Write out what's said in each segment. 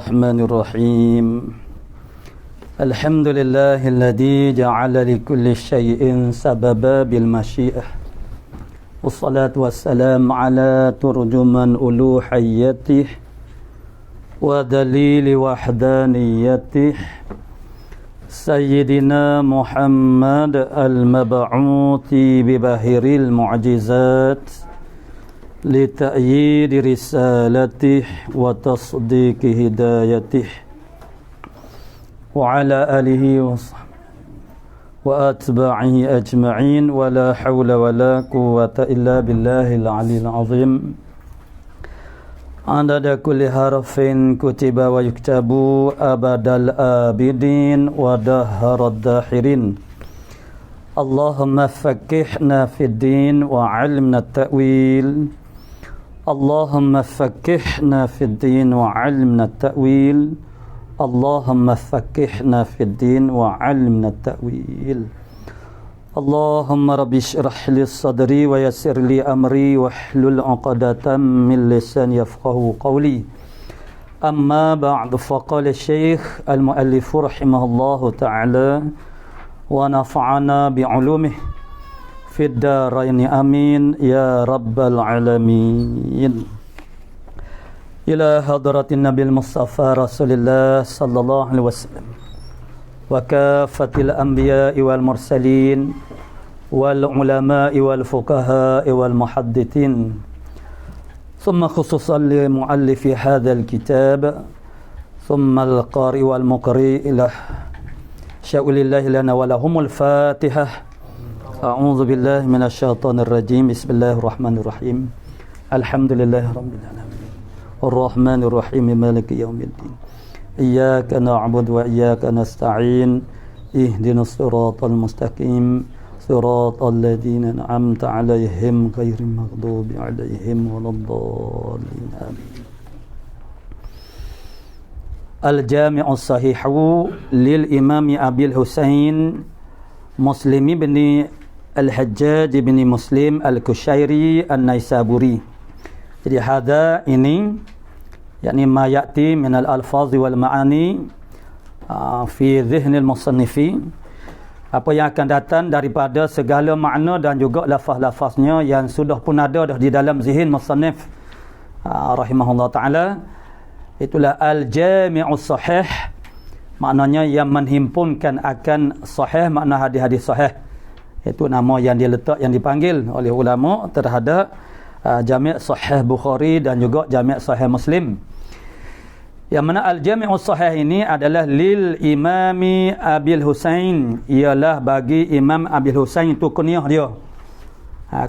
الرحمن الرحيم الحمد لله الذي جعل لكل شيء سببا بالمشيئة والصلاة والسلام على ترجمان ألوهيته ودليل وحدانيته سيدنا محمد المبعوث ببهر المعجزات لتأييد رسالته وتصديق هدايته وعلى آله وصحبه وأتباعه أجمعين ولا حول ولا قوة إلا بالله العلي العظيم عدد كل حرف كتب ويكتب أبد الآبدين ودهر الداحرين اللهم فقهنا في الدين وعلمنا التأويل اللهم فقهنا في الدين وعلمنا التأويل اللهم فقهنا في الدين وعلمنا التأويل اللهم رب اشرح لي صدري ويسر لي أمري واحلل عقدة من لساني يفقهوا قولي أما بعد فقال الشيخ المؤلف رحمه الله تعالى ونفعنا بعلومه في الدارين آمين يا رب العالمين إلى حضرة النبي المصطفى رسول الله صلى الله عليه وسلم وكافة الأنبياء والمرسلين والعلماء والفقهاء والمحدثين ثم خصوصا لمؤلف هذا الكتاب ثم القارئ والمقرئ له شاء لله لنا ولهم الفاتحة أعوذ بالله من الشيطان الرجيم بسم الله الرحمن الرحيم الحمد لله رب العالمين الرحمن الرحيم مالك يوم الدين إياك نعبد وإياك نستعين اهدنا الصراط المستقيم صراط الذين أنعمت عليهم غير المغضوب عليهم ولا الضالين آمين الجامع الصحيح للإمام أبي الحسين مسلم بن الحجاج بن مسلم الكشيري النيسابوري. Jadi hadza ini yakni ma ya'ti min al-alfaz wal ma'ani fi dhihnil musannifi, apa yang akan datang daripada segala makna dan juga lafaz-lafaznya yang sudah pun ada dah di dalam zihin musannif rahimahullah taala. Itulah al-jami'us sahih, maknanya yang menghimpunkan akan sahih, makna hadis-hadis sahih. Itu nama yang diletak, yang dipanggil oleh ulama terhadap Jami' Sahih Bukhari dan juga Jami' Sahih Muslim. Yang mana al-jami'us sahih ini adalah lil imami Abil Husain, ialah bagi Imam Abil Husain, itu kunyah dia.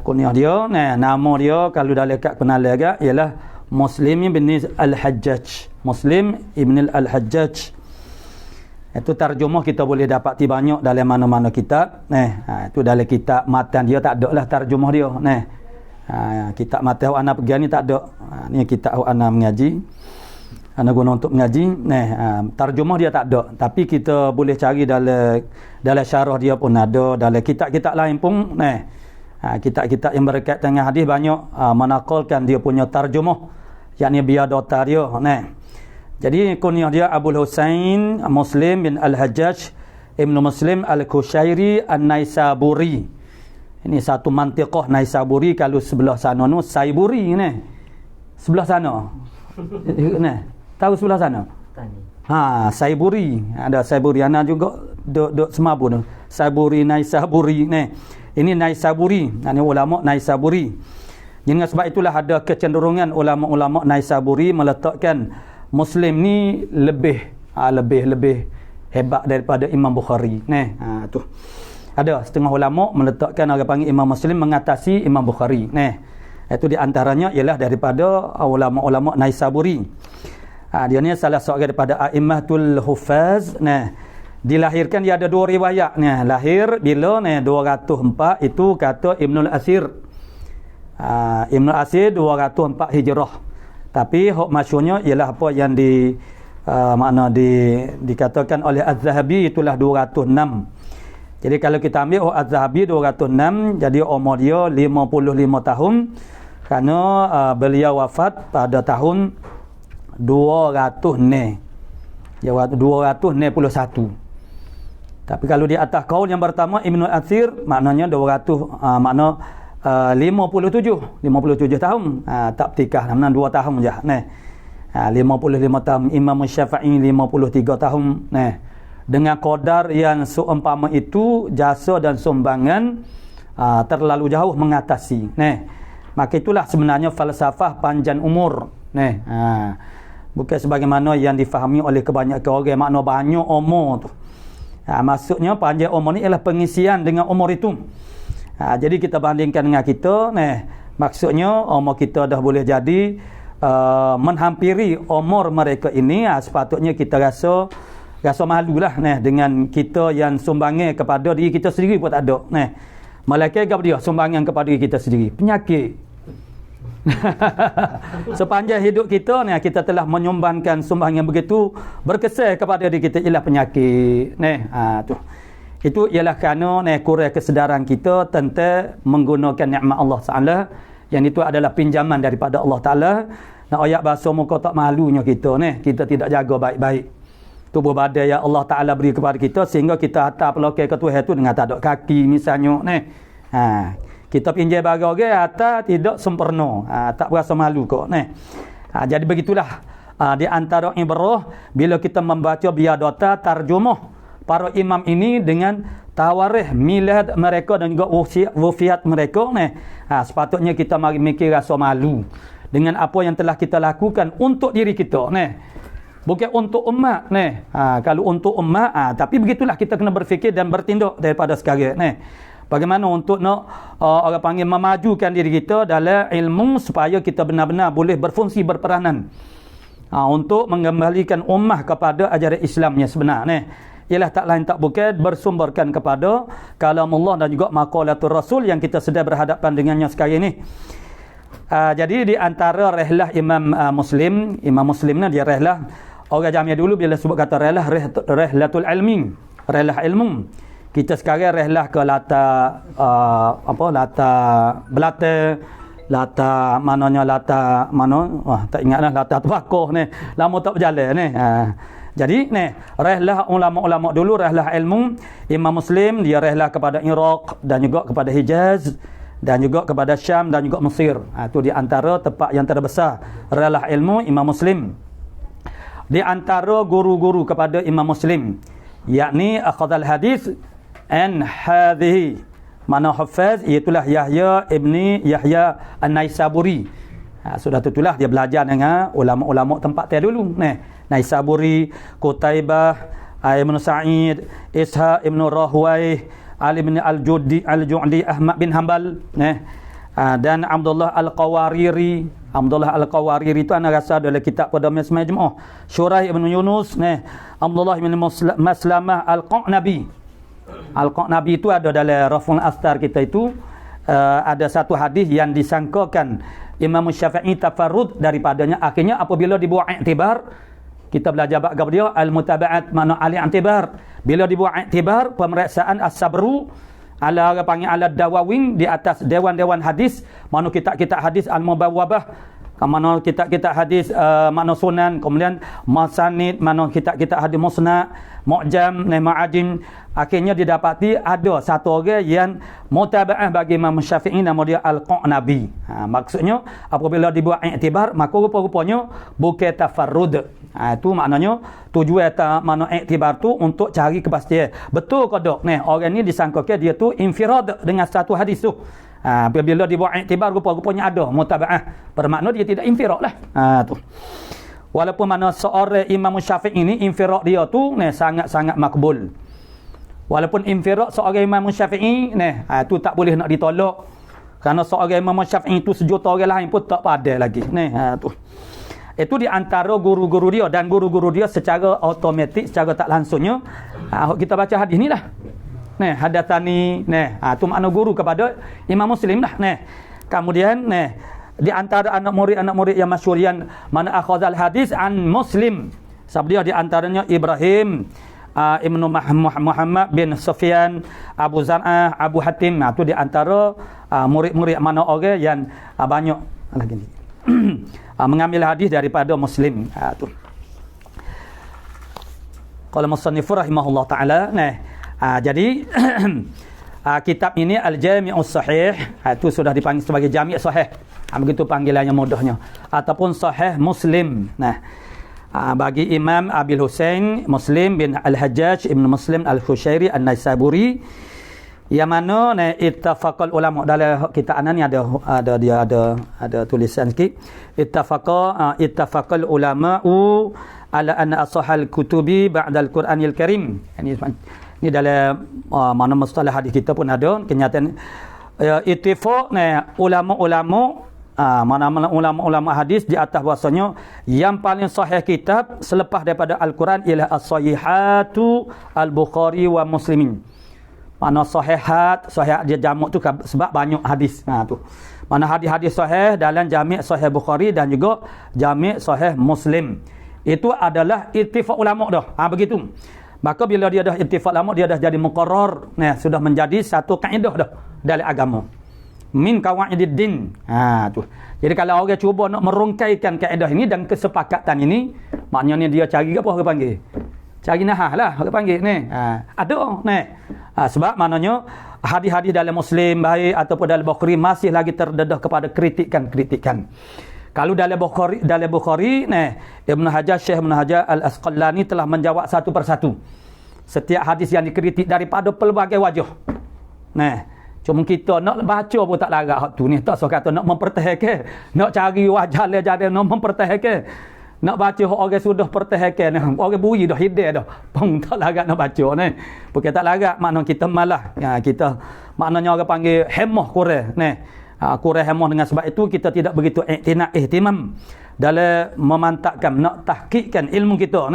Kunyah dia, nama dia kalau dah lekat kenalan agak ialah Muslim bin al-Hajjaj. Muslim ibn al-Hajjaj. Itu tarjumah kita boleh dapati banyak dalam mana-mana kitab. Itu dalam kitab matan dia tak ada lah tarjumah dia. Kitab matan ana pergi ni tak ada. Ni kitab ana mengaji. Ana guna untuk mengaji. Tarjumah dia tak ada. Tapi kita boleh cari dalam syarah dia pun ada. Dalam kitab-kitab lain pun kitab-kitab yang berkaitan dengan hadis banyak menakalkan dia punya tarjumah, yakni biadata dia. Jadi kunyah dia Abul Husain Muslim bin Al-Hajjaj Ibn Muslim Al-Kushairi An-Naisaburi. Ini satu mantiqah Naisaburi. Kalau sebelah sana tu Saiburi ni. Sebelah sana. Tahu sebelah sana? Saiburi. Ada Saiburi ana juga duk semabu tu. Saiburi Naisaburi ni. Ini Naisaburi. Ini ulama Naisaburi. Dengan sebab itulah ada kecenderungan ulama-ulama Naisaburi meletakkan Muslim ni lebih hebat daripada Imam Bukhari. Tu. Ada setengah ulama meletakkan orang panggil Imam Muslim mengatasi Imam Bukhari. Itu di antaranya ialah daripada ulama-ulama Naisaburi. Dia ni salah seorang daripada a'immatul hufaz. Dilahirkan dia ada dua riwayat. Lahir bila 204 itu kata Ibnul Asir. Ibnul Asir 204 Hijrah. Tapi hak masyhurnya ialah apa yang dikatakan oleh Az-Zahabi, itulah 206. Jadi kalau kita ambil Az-Zahabi 206, jadi umur dia 55 tahun kerana beliau wafat pada tahun 200 ni. Jawab 261. Tapi kalau di atas kaul yang pertama Ibnu Athir maknanya 200 makna 57 tahun. Tak bertikah makna 2 tahun je. Nah. 55 tahun. Imam Syafi'i 53 tahun. Nah. Dengan qadar yang seumpama itu jasa dan sumbangan terlalu jauh mengatasi. Nah. Maka itulah sebenarnya falsafah panjang umur. Nah. Bukan sebagaimana yang difahami oleh kebanyakan orang makna banyak umur tu. Maksudnya panjang umur ni ialah pengisian dengan umur itu. Jadi kita bandingkan dengan kita, maksudnya umur kita dah boleh jadi menghampiri umur mereka ini, sepatutnya kita rasa malulah dengan kita yang sumbangan kepada diri kita sendiri pun tak ada. Malaikat apa dia sumbangan kepada diri kita sendiri? Penyakit. Sepanjang hidup kita kita telah menyumbangkan sumbangan begitu berkesan kepada diri kita ialah penyakit. Tu. Itu ialah kerana kurang kesedaran kita tentang menggunakan nikmat Allah Taala, yang itu adalah pinjaman daripada Allah Taala. Nak ayat bahasa muka tak malunya kita kita tidak jaga baik-baik tubuh badan yang Allah Taala beri kepada kita, sehingga kita hantar pelakon ke Tuhan tu dengan tak ada kaki misalnya kita pinjam barang orang atas tidak sempurna, tak berasa malu kok. Jadi begitulah di antara ibrah bila kita membaca biadata tarjumah para imam ini dengan tawarikh milad mereka dan juga wafiat mereka. Sepatutnya kita mari mikir rasa malu dengan apa yang telah kita lakukan untuk diri kita. Bukan untuk umat. Kalau untuk umat, tapi begitulah kita kena berfikir dan bertindak daripada sekarang. Bagaimana untuk nak orang panggil memajukan diri kita dalam ilmu supaya kita benar-benar boleh berfungsi berperanan untuk mengembalikan ummah kepada ajaran Islamnya sebenar. Ialah tak lain tak bukan bersumberkan kepada kalam Allah dan juga maqalatul Rasul yang kita sedang berhadapan dengannya sekarang ini. Jadi di antara rehlah Imam Muslim ni dia rehlah orang Jamiah dulu bila sebut kata rehlah rehlatul ilmi, rehlah ilmu. Kita sekarang rehlah ke latar belata, latar mananya latar mana tak ingatlah, latar tebakah lama tak berjalan jadi rehlah ulama-ulama dulu, rehlah ilmu Imam Muslim dia rehlah kepada Iraq dan juga kepada Hijaz dan juga kepada Syam dan juga Mesir. Itu di antara tempat yang terbesar rehlah ilmu Imam Muslim. Di antara guru-guru kepada Imam Muslim yakni akhadhal hadis an hadhihi, mana hafaz iaitulah Yahya ibni Yahya An-Naisaburi. Sudah tentulah dia belajar dengan ulama-ulama tempat dia dulu. Naisaburi, Qutaibah, Ibn Sa'id, Ishaq ibn Rahway, Ali bin Al-Ju'di, Ahmad bin Hanbal, dan Abdullah Al-Qawariri. Abdullah Al-Qawariri itu anak rasa dalam kitab pada Majmu'ah. Syuraih ibn Yunus, Abdullah bin Maslamah Al-Qanabi. Al-Qanabi itu ada dalam Raf'ul Astar kita itu ada satu hadis yang disangkakan Imam Syafi'i tafarrud daripadanya. Akhirnya apabila dibuat iktibar, kita belajar bab dia al-mutaba'at mana al-i'tibar. Bila dibuat iktibar pemeriksaan as-sabru ala apa panggil ala dawawin di atas dewan-dewan hadis, mana kitab-kitab hadis al-mubawwabah, mana kitab-kitab hadis mana sunan, kemudian masanid, mana kitab-kitab hadis musnad, mu'jam, ma'ajim. Akhirnya didapati ada satu orang yang mutaba'ah bagi Imam Syafi'i, nama dia Al-Qanabi. Maksudnya apabila dibuat iktibar maka rupa-rupanya bukan tafarrud. Itu maknanya tujuan mana iktibar tu untuk cari kepastian betul ke tak orang ni disangkakan dia tu infirad dengan satu hadis tu. Apabila dibuat iktibar rupa-rupanya ada mutaba'ah, bermakna dia tidak infirad lah. Tu walaupun mana seorang Imam Syafi'i ini infirad dia tu sangat-sangat makbul. Walaupun infirad seorang Imam Syafi'i itu tak boleh nak ditolak, kerana seorang Imam Syafi'i itu sejuta orang lain pun tak padai lagi. Tu itu di antara guru-guru dia, dan guru-guru dia secara automatik, secara tak langsungnya kita baca hadis ni lah. Hadatsani tu makna guru kepada Imam Muslim lah. Kemudian di antara anak murid yang masyhur yang mana akhadzal hadis an Muslim, sabda di antaranya Ibrahim Ibnu Muhammad bin Sufyan, Abu Zar'ah, Abu Hatim. Itu di antara murid-murid mana orang yang banyak lagi mengambil hadis daripada Muslim. Tu Qala musannif rahimahullah taala. Nah, jadi kitab ini Al-Jami'us Sahih, itu sudah dipanggil sebagai Jami' Sahih. Begitu panggilannya mudahnya, ataupun Sahih Muslim. Nah, bagi Imam Abil Husain Muslim bin Al-Hajjaj Ibn Muslim Al-Khushairi An-Naisaburi, yang mana ittafaqal ulama, dalam kitab anan ni ada tulisan sikit, ittafaqal ulama'u ala anna ashahal kutubi ba'dal Qur'anil Karim. Ini dalam mana mustalah hadis kita pun ada kenyataan ittifaq ulama-ulama, mana-mana ulama-ulama hadis di atas bahasanya yang paling sahih kitab selepas daripada Al-Quran ialah as-sahihatu al-Bukhari wa Muslimin. Mana sahih dia jamak tu sebab banyak hadis. Tu. Mana hadis-hadis sahih dalam jami' sahih Bukhari dan juga jami' sahih Muslim. Itu adalah ittifaq ulama dah. Begitu. Maka bila dia dah ittifaq ulama, dia dah jadi muqarrar. Sudah menjadi satu kaedah dah dalam agama. Min qawaidid din. Tu. Jadi kalau orang cuba nak merungkaikan kaedah ini dan kesepakatan ini, maknanya dia cari apa orang panggil? Cari nahah lah orang panggil ni. Ada sebab maknanya hadis-hadis dalam Muslim baik ataupun dalam Bukhari masih lagi terdedah kepada kritikan. Kalau dalam Bukhari Ibn Hajar, Syekh Ibn Hajar Al-Asqalani telah menjawab satu persatu setiap hadis yang dikritik daripada pelbagai wajah. Cuma kita nak baca pun tak larat hak tu ni. Tak so kata nak mempertahankan, nak cari wajah jalan nak mempertahankan. Nak baca hak orang sudah pertahankan, orang buri dah hidayah dah. Pun tak larat nak baca ni. Bukan tak larat, maknanya kita malah. Kita maknanya orang panggil hemah kurang kurang hemah. Dengan sebab itu kita tidak begitu ihtimam dalam memantapkan, nak tahqiqkan ilmu kita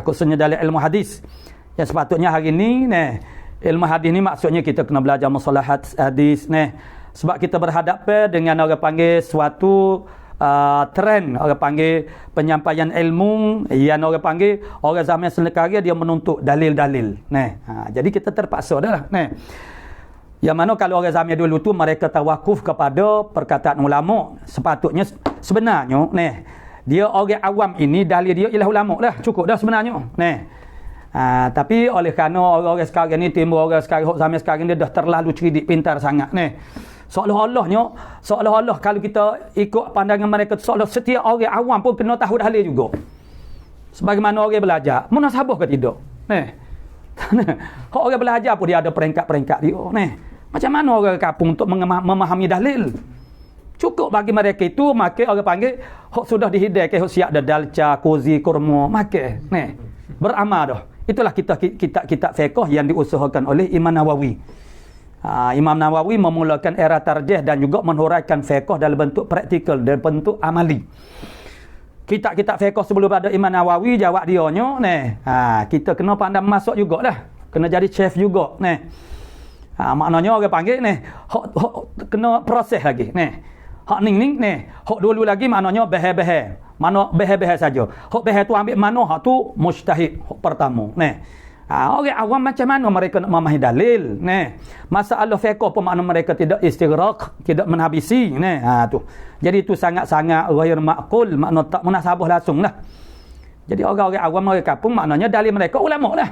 khususnya dalam ilmu hadis. Yang sepatutnya hari ni ilmu hadis ni maksudnya kita kena belajar masalah hadis sebab kita berhadapan dengan orang panggil suatu trend, orang panggil penyampaian ilmu yang orang panggil orang zaman sekarang dia menuntut dalil-dalil. Jadi kita terpaksa dah lah. Yang mana kalau orang zaman dulu tu mereka tawakuf kepada perkataan ulama, sepatutnya sebenarnya dia orang awam ini dalil dia ialah ulama dah, cukup dah sebenarnya. Tapi oleh kerana orang-orang sekarang ni timbul orang sekarang zaman sekarang dia dah terlalu cerdik pintar sangat seolah-olah kalau kita ikut pandangan mereka, seolah setiap orang awam pun kena tahu dalil juga. Sebagaimana orang belajar, munasabah ke tidak? Kalau orang belajar pun dia ada peringkat-peringkat dia. Macam mana orang kampung untuk memahami dalil? Cukup bagi mereka itu makan orang panggil hok sudah dihidayahkan, hok siap dah dalca, kozi, kurma, makan. Beramal dah. Itulah kitab fiqh yang diusahakan oleh Imam Nawawi. Imam Nawawi memulakan era tarjih dan juga menhuraikan fiqh dalam bentuk praktikal, dalam bentuk amali. Kitab-kitab fiqh sebelum ada Imam Nawawi jawab dia nya kita kena pandai masuk jugalah, kena jadi chef juga maknanya orang panggil hok kena proses lagi hok ning hok dulu lagi maknanya beheh-beheh, mana beheh-beheh saja. Hok beheh tu ambil mana hak tu mujtahid hok pertama orang awam macam mana mereka nak memahami dalil masalah fiqh pun makna mereka tidak istighraq, tidak menhabisi tu. Jadi itu sangat-sangat ghair ma'qul, makna tak munasabah langsung lah. Jadi orang-orang awam orang kampung maknanya dalil mereka ulama lah.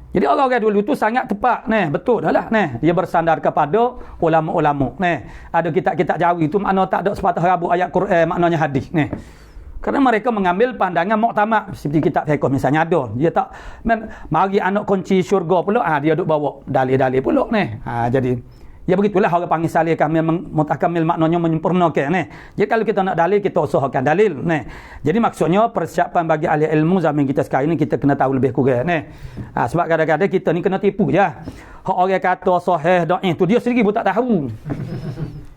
Jadi orang-orang dulu tu sangat tepat betul dah lah dia bersandar kepada ulama-ulama ada kitab-kitab Jawi tu makna tak ada sepatah rabu ayat Quran maknanya hadis kerana mereka mengambil pandangan muktamad seperti kitab fiqh misalnya ada dia tak mari anak kunci syurga pula dia duk bawa dalil-dalil pula jadi ya begitulah orang panggil salih kamil mutakamil maknanya menyempurnakan jadi kalau kita nak dalil kita usahakan dalil jadi maksudnya persiapan bagi ahli ilmu zaman kita sekarang ni kita kena tahu lebih kurang sebab kadang-kadang kita ni kena tipu je orang kata sahih dhaif tu dia sendiri pun tak tahu.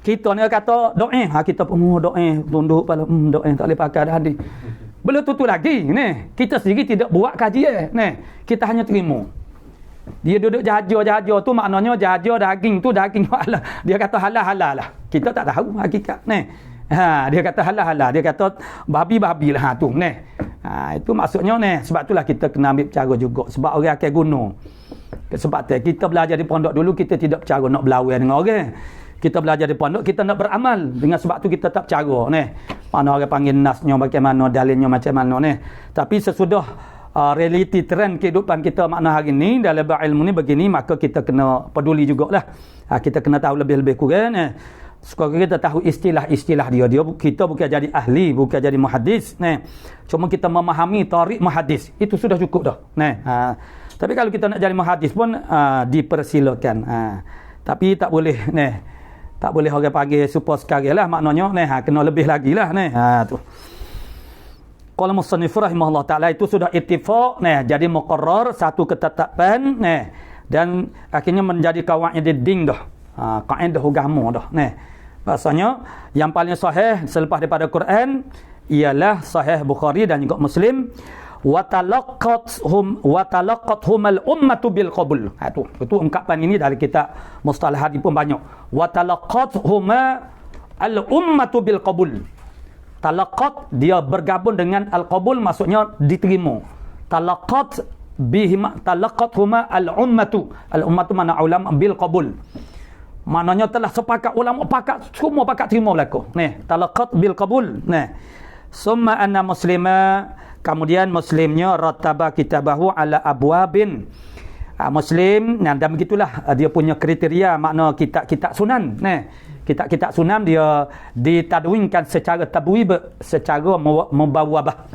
Kita ni kata doa, kita pun doa tunduk kepala doa tak boleh pakai dah hadis. Belum tu lagi kita sendiri tidak buat kajian kita hanya terima. Dia duduk jajar tu maknanya jajar daging tu daging halal. Dia kata halal lah. Kita tak tahu hakikat dia kata halal. Dia kata babi lah tu itu maksudnya sebab itulah kita kena ambil cara juga sebab orang akan guna. Sebab kita belajar di pondok dulu kita tidak bercara nak berlawan dengan orang. Kita belajar di pondok kita nak beramal dengan sebab tu kita tak bercara mana orang panggil nasnya bagaimana dalilnya macam mana tapi sesudah realiti trend kehidupan kita makna hari ni dalam ilmu ni begini, maka kita kena peduli jugalah. Kita kena tahu lebih-lebih kurang. Supaya kita tahu istilah-istilah dia. Kita bukan jadi ahli, bukan jadi muhaddis. Cuma kita memahami tarik muhaddis. Itu sudah cukup dah. Tapi kalau kita nak jadi muhaddis pun dipersilakan. Tapi tak boleh tak boleh orang panggil super sekali lah maknanya. Kena lebih lagi lah. Tu. Qala musannif rahimahullah ta'ala, itu sudah ittifaq. Jadi muqarrar, satu ketetapan. Dan akhirnya menjadi kawaid din dah. Kaedah agama dah. Bahasanya yang paling sahih selepas daripada Quran ialah Sahih Bukhari dan juga Muslim. Wa talaqqathum al-ummatu bil qabul. Itu ungkapan ini dari kitab Mustalah Hadis pun banyak. Wa talaqqathum al-ummatu bil qabul. Talaqqat dia bergabung dengan al-qabul, maksudnya diterima. Talaqqathum al-ummatu. Al-ummatu mana ulama bil qabul. Maknanya telah sepakat ulama semua pakat terima berlaku. Talaqqat bil qabul. Summa anna muslima, kemudian muslimnya rattaba kitabahu ala abwabin. Muslim dan begitulah dia punya kriteria makna kitab sunan. Kitab sunan dia ditadwinkan secara tabwib, secara mubawwabah.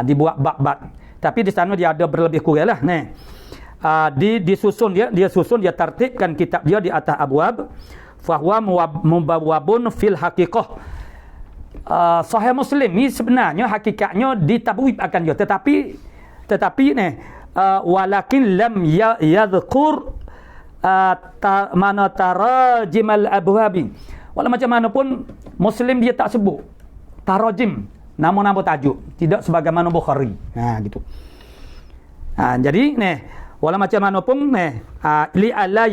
Dibuat bab-bab. Tapi di sana dia ada berlebih kuranglah. Dia susun dia tertibkan kitab dia di atas abwab. Fahuwa mubawwabun fil haqiqah. Sahih Muslim ni sebenarnya hakikatnya ditabwib akan dia, tetapi walakin lam yadhkur mana tarajim al-abwabi. Walau macam mana pun Muslim dia tak sebut tarajim, nama-nama tajuk, tidak sebagaimana Bukhari. Gitu. Jadi walau macam mana pun li alla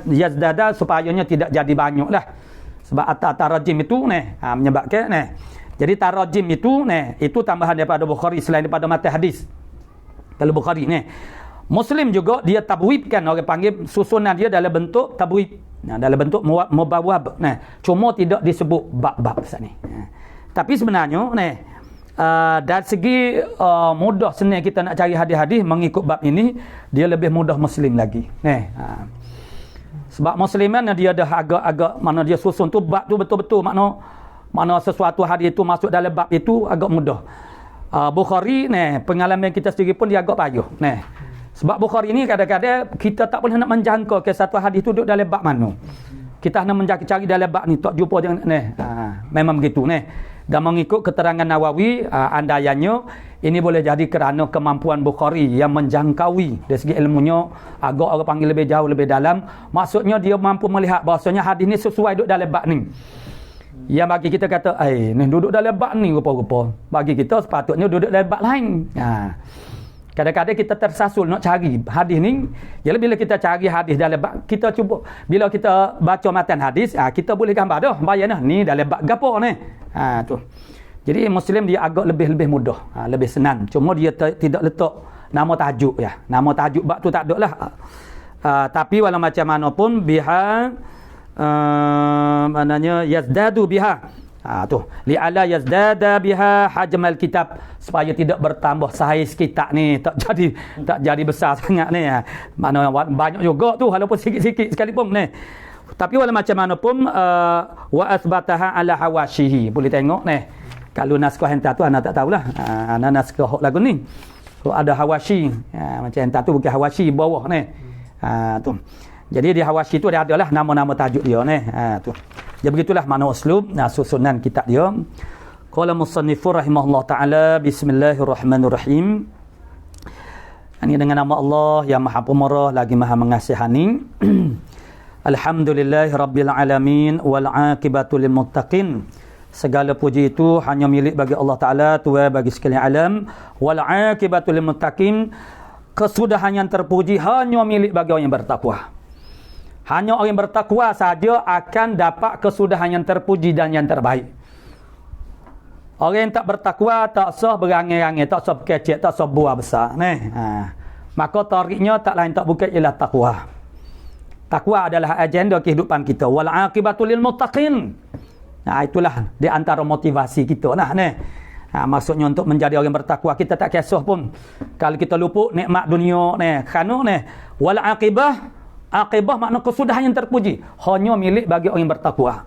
yazdada, supayanya tidak jadi banyaklah. Sebab tarajim itu menyebabkan jadi tarajim itu tambahan daripada Bukhari selain daripada matan hadis. Kalau Bukhari Muslim juga dia tabwibkan, orang panggil susunan dia dalam bentuk tabwib, dalam bentuk mubawwab. Cuma tidak disebut bab-bab besar ni. Tapi sebenarnya dari segi mudah senang kita nak cari hadis-hadis mengikut bab ini, dia lebih mudah Muslim lagi. Sebab Musliman dia dah agak-agak mana dia susun tu bab tu betul-betul mana sesuatu hadis itu masuk dalam bab itu agak mudah. Bukhari pengalaman kita sendiri pun dia agak payah. Sebab Bukhari ni kadang-kadang kita tak boleh nak menjangka ke satu hadis tu duduk dalam bab mana. Kita nak mencari dalam bab ni tak jumpa dengan memang begitu Dan mengikut keterangan Nawawi, andaiannya ini boleh jadi kerana kemampuan Bukhari yang menjangkaui dari segi ilmunya agak orang panggil lebih jauh, lebih dalam. Maksudnya dia mampu melihat bahasanya hadis ni sesuai duduk dalam bab ni. Yang bagi kita kata, ni duduk dalam bab ni rupa-rupa. Bagi kita sepatutnya duduk dalam bab lain. Kadang-kadang kita tersasul nak cari hadis ni. Jadi bila kita cari hadis dalam bab, kita cuba bila kita baca matan hadis, kita boleh gambar dah, bayar ni dalam bab gapo ni. Tu. Jadi Muslim dia agak lebih mudah, lebih senang. Cuma dia tidak letak nama tajuk ya. Nama tajuk bab tu tak ada lah. Tapi walau macam mana pun biha maknanya yazdadu biha. Tu li ala yazdada biha hajmal kitab, supaya tidak bertambah saiz kitab ni, tak jadi besar sangat ni. Mana banyak juga tu walaupun sikit-sikit sekalipun ni. Tapi walau macam mana pun wa asbataha ala hawashihi, boleh tengok ni. Kalau naskah hentar tu anak tak tahulah. Anak naskah lagu ni. Kalau ada hawashi, macam hentar tu bukan hawashi bawah ni. Tu. Jadi di hawashi tu dia adalah nama-nama tajuk dia ni. Tu. Jadi begitulah mana uslub susunan kitab dia. Qala musannifur rahimahullah taala, bismillahirrahmanirrahim. Ini dengan nama Allah yang Maha Pemarah lagi Maha Mengasihani. Alhamdulillahirabbil alamin wal aqibatu lil muttaqin. Segala puji itu hanya milik bagi Allah Ta'ala, Tuhan bagi sekalian alam. Wal aqibatu lil muttaqin, kesudahan yang terpuji hanya milik bagi orang yang bertakwa. Hanya orang yang bertakwa saja akan dapat kesudahan yang terpuji dan yang terbaik. Orang yang tak bertakwa tak sah berangai-angai, tak sah berkecek, tak sah buah besar. Maka tariknya tak lain tak bukan ialah takwa. Takwa adalah agenda kehidupan kita. Wal aqibatu lil muttaqin. Itulah di antara motivasi kita lah ni. Maksudnya untuk menjadi orang bertakwa, kita tak kisah pun kalau kita luput nikmat dunia ni, kerana ni wal aqibah makna kesudahan yang terpuji hanya milik bagi orang yang bertakwa.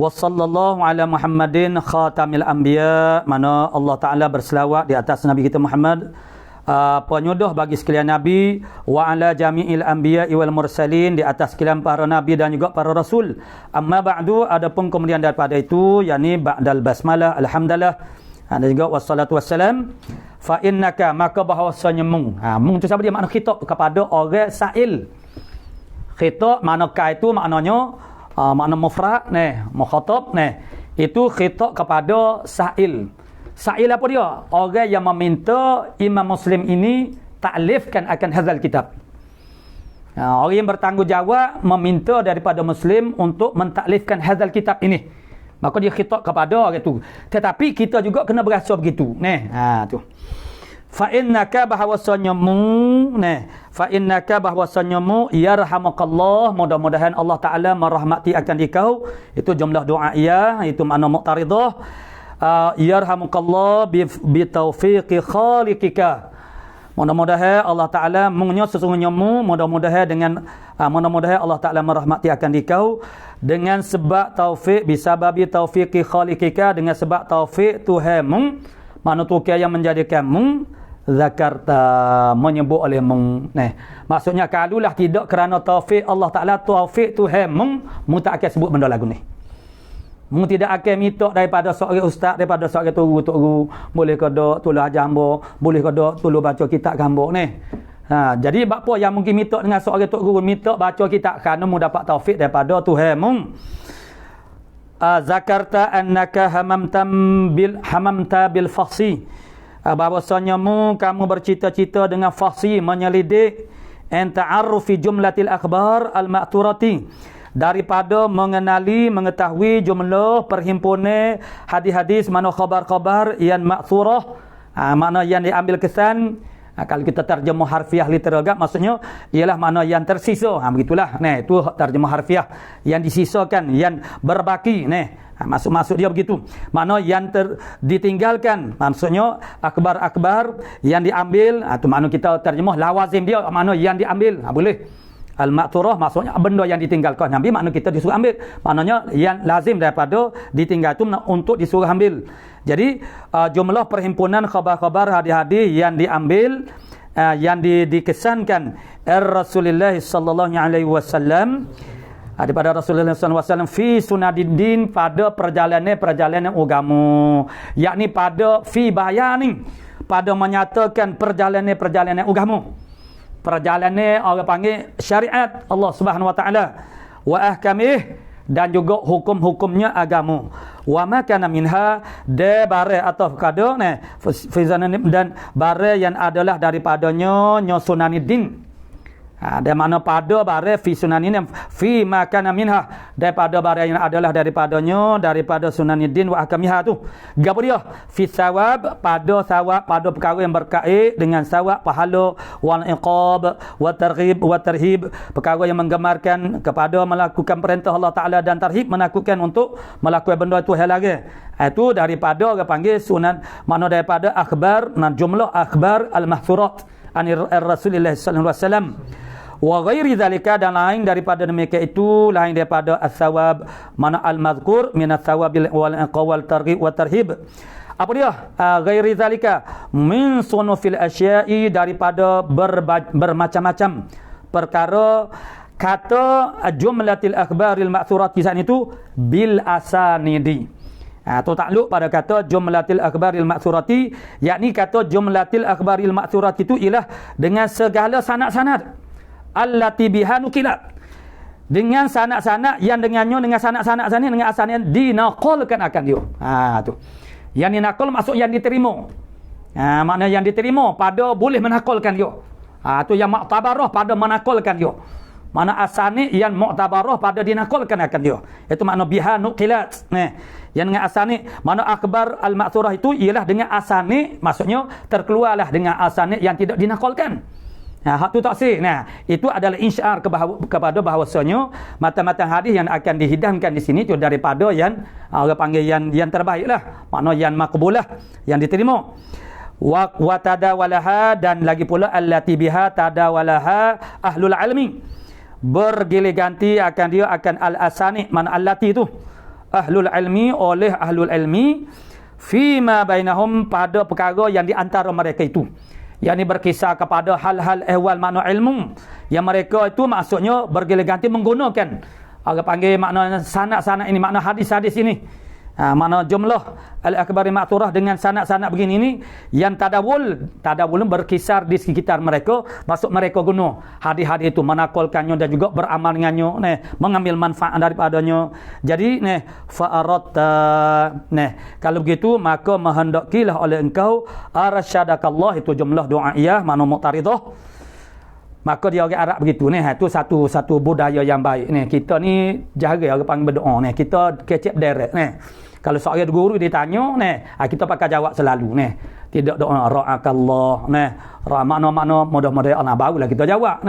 Wa sallallahu ala Muhammadin khatamil anbiya, mana Allah Taala berselawat di atas Nabi kita Muhammad, penyudah bagi sekalian nabi, wa ala jami'il anbiya wal mursalin, di atas sekalian para nabi dan juga para rasul. Amma ba'du, adapun kemudian daripada itu, yakni ba'dal basmalah, alhamdulillah, dan juga wassalatu wassalam, fa innaka, maka bahawasanya mung tu siapa dia, makna khitab kepada orang sa'il. Khitab makna ka itu maknanya makna mufrad ni, mukhatab ni, itu khitab kepada sa'il. Sa'il apa dia? Orang yang meminta Imam Muslim ini taklifkan akan hadzal kitab. Orang yang bertanggungjawab meminta daripada Muslim untuk mentaklifkan hadzal kitab ini. Maka dia khitab kepada orang itu. Tetapi kita juga kena berasa begitu. Tu. Fa innaka bahwasanya mu yarhamukallah, mudah-mudahan Allah Taala merahmati akan dikau. Itu jumlah doa itu makna muqtaridah. Yarhamukallah bi taufiqi khaliqika, mudah-mudahan Allah Taala mengunyah sesungguhnya mu, mudah-mudahan Allah Taala merahmati akan dikau dengan sebab taufik, bisababi taufiqi khaliqika, dengan sebab taufik Tuhan mu, mana Tuhan yang menjadikan mu, zakarta, menyebut oleh mung. Maksudnya kalulah tidak kerana taufik Allah Taala, taufik Tuhan mung tak akan sebut benda lagu ni. Mung tidak akan minta daripada seorang ustaz, daripada seorang turu, boleh ke dak tolong ajar hamba, boleh ke dak tolong baca kitab hamba ni. Jadi apa yang mungkin minta dengan seorang turu, minta baca kitab kerana mung dapat taufik daripada Tuhan mung. Zakarta annaka hamamta bil fahsi, bahwasanya kamu bercita-cita dengan fahsi, menyelidik ta'arrufi jumlatil akhbar al-ma'thurati, daripada mengetahui jumlah perhimpunan hadis-hadis, mana khabar-khabar yang ma'thurah, makna yang diambil kesan. Kalau kita terjemah harfiah literal gap, maksudnya ialah makna yang tersisa. Begitulah. Itu terjemah harfiah, yang disisakan, yang berbaki. Maksud dia begitu. Makna yang ditinggalkan, maksudnya akhbar-akhbar yang diambil. Itu makna kita terjemah lawazim dia, makna yang diambil. Boleh. Al-ma'thurah maksudnya benda yang ditinggalkan Nabi, makna kita disuruh ambil. Maknanya yang lazim daripada ditinggal itu untuk disuruh ambil. Jadi jumlah perhimpunan khabar-khabar hadis-hadis yang diambil, yang dikesankan Rasulullah sallallahu alaihi wasallam, daripada Rasulullah sallallahu alaihi wasallam fi sunadiddin, pada perjalanan agama, yakni pada fi bayani, pada menyatakan perjalanan agama. Perjalanan orang panggil syariat Allah Subhanahu wa taala, wa ahkamih, dan juga hukum-hukumnya agama. Wa ma kana minha, de bare atau kada dan bare yang adalah daripadanya sunaniddin. Ada makna pada bare fi sunanin, fi ma kana minha, daripada bare yang adalah daripada sunaniddin wa ahkamiha tu. Gapo dia? Fi sawab, pada sawab, pada perkara yang berkait dengan sawab, pahala, wal iqab, wa targhib wa tarhib, perkara yang menggemarkan kepada melakukan perintah Allah Taala dan tarhib, menakutkan untuk melakukan benda itu hal lagi. Itu daripada orang panggil sunan, makna daripada akhbar, jumlah akhbar al-mahfurat an Rasulullah sallallahu alaihi wasallam. Wa ghairi zalika, dan lain daripada demikian itu, lain daripada as-sawab, mana al-madhkur min as-sawabil wal iqwal targhib wa tarhib. Apa dia? Ghairi zalika min sunufil asya'i, daripada bermacam-macam perkara. Kata jumlatil akhbaril ma'thurat di sana itu bil asanidi. Atau takluk pada kata jumlatil akhbaril ma'thurati, yakni kata jumlatil akhbaril ma'thurati itu ialah dengan segala sanad-sanad allati biha nukilat, dengan sanad-sanad yang dengannya, dengan sanad-sanad sana, dengan asalnya dinaqalkan akan dia. Tu yang dinaqal maksud yang diterima. Makna yang diterima pada boleh menakalkan dia. Tu yang mu'tabarah pada menakalkan dia. Mana asani yang mu'tabarah pada dinakalkan akan dia. Itu makna biha nuqilat. Yang dengan asani, mana akhbar al-ma'thurah itu ialah dengan asani, maksudnya terkeluarlah dengan asani yang tidak dinakalkan. Hak tu taksir. Nah, itu adalah insyiar kepada bahawasanya matan-matan hadis yang akan dihidangkan di sini itu daripada yang orang panggil yang terbaiklah. Makna yang maqbulah, yang diterima. Wa tadawalaha, dan lagi pula allati biha tadawalaha ahlul ilmi. Bergilir ganti akan dia akan al-asani, mana allati tu ahlul ilmi, oleh ahlul ilmi fima bainahum, pada perkara yang di antara mereka itu, yang ini berkisar kepada hal-hal ehwal makna ilmu, yang mereka itu maksudnya bergilir ganti menggunakan orang panggil makna sanad-sanad ini, makna hadis-hadis ini, makna jumlah al-akbari ma'thurah dengan sanad-sanad begini ini, yang tadawul berkisar di sekitar mereka, maksud mereka guna hadis-hadis itu, menakalkannya dan juga beramal dengannya, mengambil manfaat daripadanya. Jadi fa'aratta, kalau begitu maka menghendakilah oleh engkau arsyadakallah, itu jumlah doaiyah makna muqtaridah. Maka dia orang Arab begitu itu satu budaya yang baik kita ni jaga orang panggil berdoa kita kecep direct kalau seorang guru dia tanya kita pakai jawab selalu tidak doa ra'akallah makna mudah-mudahan Allah, barulah kita jawab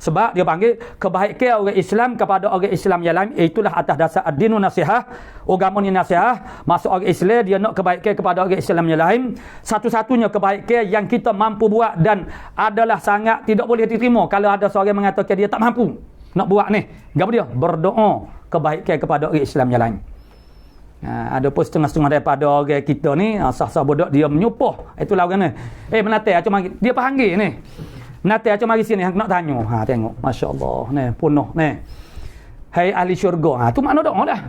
sebab dia panggil kebaikan orang Islam kepada orang Islam yang lain, itulah atas dasar ad-dinu nasihah, agama ni nasihah. Maksud orang Islam dia nak kebaikan kepada orang Islam yang lain, satu-satunya kebaikan yang kita mampu buat dan adalah sangat tidak boleh diterima kalau ada seorang mengatakan dia tak mampu nak buat apa dia? Berdoa kebaikan kepada orang Islam yang lain. Ada pun setengah-setengah daripada orang kita ni sah-sah bodoh dia menyupuh, itulah orang menatai macam dia panggil nanti macam mari sini nak tanya. Tengok masya-Allah penuh hai ahli syurga. Tu makna doa dah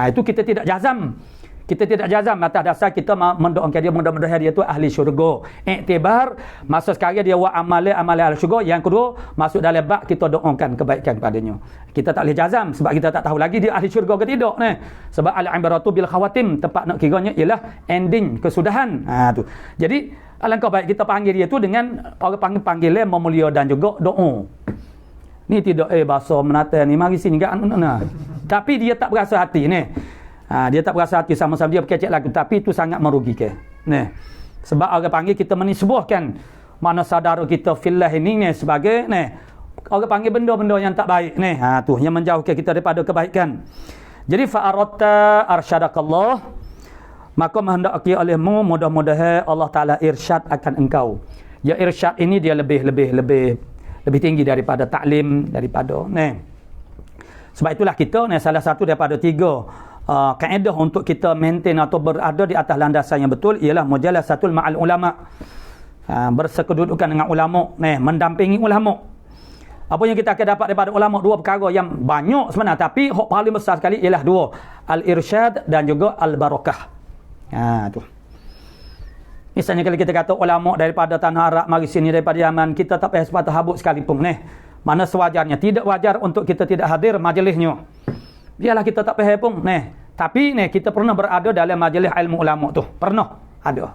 itu kita tidak jazam. Kita tidak jazam atas dasar kita mendoakan dia mudah-mudahan dia tu ahli syurga. Iktibar maksud sekarang dia buat amal ahli syurga. Yang kedua masuk dalam bab kita doakan kebaikan padanya. Kita tak boleh jazam sebab kita tak tahu lagi dia ahli syurga ke tidak Sebab al-ibratu bil khawatim, tempat nak kiranya ialah ending, kesudahan. Tu. Jadi alangkah baik kita panggil dia tu dengan orang panggilan memulia dan juga doa. Ni tidak bahasa menata ni mari sini tapi dia tak berasa hati dia tak berasa hati, sama-sama dia berkecek lagu, tapi itu sangat merugikan sebab orang panggil kita menisbahkan mana saudara kita fillah ini sebagai orang panggil benda-benda yang tak baik tu yang menjauhkan kita daripada kebaikan. Jadi fa'aratta arsyadakallah, maka menghendaki olehmu mudah-mudahan Allah Ta'ala irsyad akan engkau. Ya, irsyad ini dia lebih tinggi daripada taklim, daripada sebab itulah kita salah satu daripada 3 kaedah untuk kita maintain atau berada di atas landasan yang betul ialah mujalasatul ma'al ulama, bersekedudukan dengan ulama, mendampingi ulama. Apa yang kita akan dapat daripada ulama? 2 perkara yang banyak sebenarnya, tapi hak paling besar sekali ialah 2, al-irsyad dan juga al-barakah. Tu. Misalnya kalau kita kata ulama daripada tanah Arab mari sini daripada Yaman, kita tak payah sepatah habuk sekalipun mana sewajarnya. Tidak wajar untuk kita tidak hadir majlisnya. Biarlah kita tak payah pun tapi kita pernah berada dalam majlis ilmu ulama tu. Pernah ada.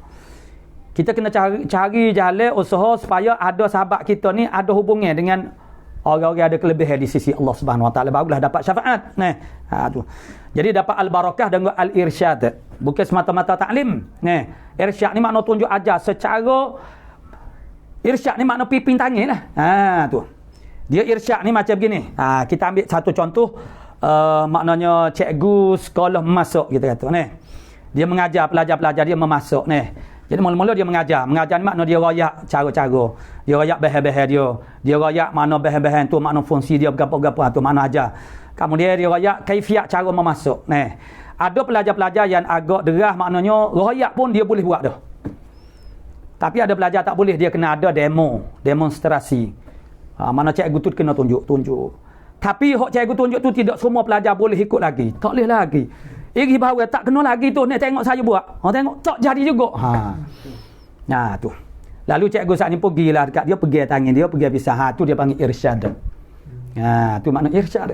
Kita kena cari jalan usaha supaya ada sahabat kita ni ada hubungan dengan orang-orang ada kelebihan di sisi Allah Subhanahu Wa Taala, barulah dapat syafaat. Tu. Jadi dapat al-barakah dan al-irsyad. Bukan semata-mata taklim. Irsyad ni makna tunjuk ajar secara irsyad ni makna piping tangan lah. Tu. Dia irsyad ni macam begini. Kita ambil satu contoh, maknanya cikgu sekolah memasuk kita kata Dia mengajar pelajar-pelajar dia memasuk Jadi mula-mula dia mengajar ni makna dia royak cara-cara. Dia royak bahan-bahan dia. Dia royak makna bahan-bahan tu, makna fungsi dia berapa-berapa tu makna ajar. Kemudian dia royak kaifiat cara memasuk. Ada pelajar-pelajar yang agak derah, maknanya royak pun dia boleh buat dah. Tapi ada pelajar tak boleh, dia kena ada demonstrasi. Mana cikgu tu kena tunjuk. Tapi hak cikgu tunjuk tu tidak semua pelajar boleh ikut lagi. Tak boleh lagi. Iri bahawa tak kena lagi tu, tengok saya buat. Tengok tak jadi juga. Tu. Lalu cikgu saat ni pergilah dekat dia, pergi tangan dia, pergi pisah. Tu dia panggil irsyad. Tu makna irsyad.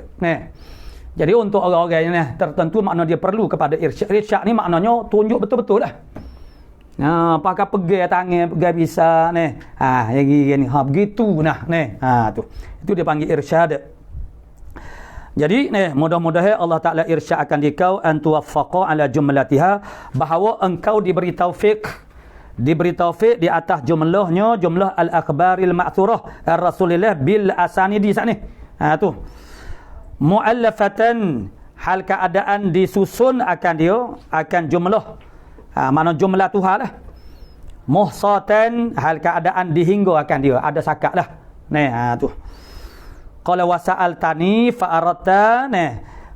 Jadi untuk orang-orang yang tertentu makna dia perlu kepada irsyad. Irsyad ni maknanya tunjuk betul-betul lah. Pakai pergi tangan, pergi pisah yang gini begitu tu. Itu dia panggil irsyad. Jadi mudah-mudahan Allah Ta'ala irsyad akan dikau an tuwaffaqa ala jumlatiha, bahawa engkau diberi taufik diberi taufik di atas jumlah al-akhbaril ma'thurah Rasulullah bil asanidi sat ni. Tu. Muallafatan, hal keadaan disusun akan dia, akan jumlah. Mana jumlah tu hal lah. Muhsatan, hal keadaan dihingga akan dia, ada sakat lah. Tu. Qala wasa'altani fa'aradta,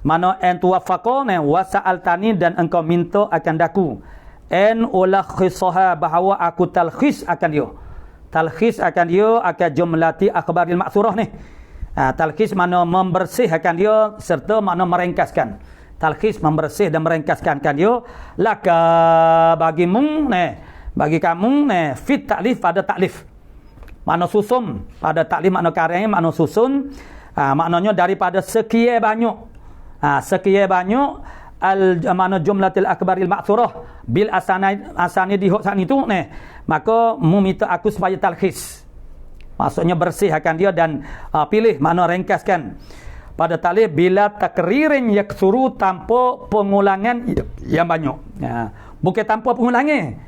mana en tuwafaqa, wasa'altani dan engkau minta akan daku. En ulakhisaha, bahawa aku talkhis akan dia. Talkhis akan dia akan jumlati akhbaril ma'thurah ni. Talkhis mana membersihkan dia serta mana merengkaskan. Talkhis membersih dan merengkaskan kan dia. Laka bagimu, bagi kamu, fit taklif pada taklif. Makna susun pada taklif, makna karya, makna susun. Maknanya daripada sekian banyak. Sekian banyak makna jumlatil akbaril ma'thurah bil asani di hok itu, maka mu minta aku supaya talkhis. Maksudnya bersihkan dia dan pilih, makna ringkaskan. Pada talib bila takririn yaksuru, tanpa pengulangan yang banyak. Bukan tanpa pengulangan.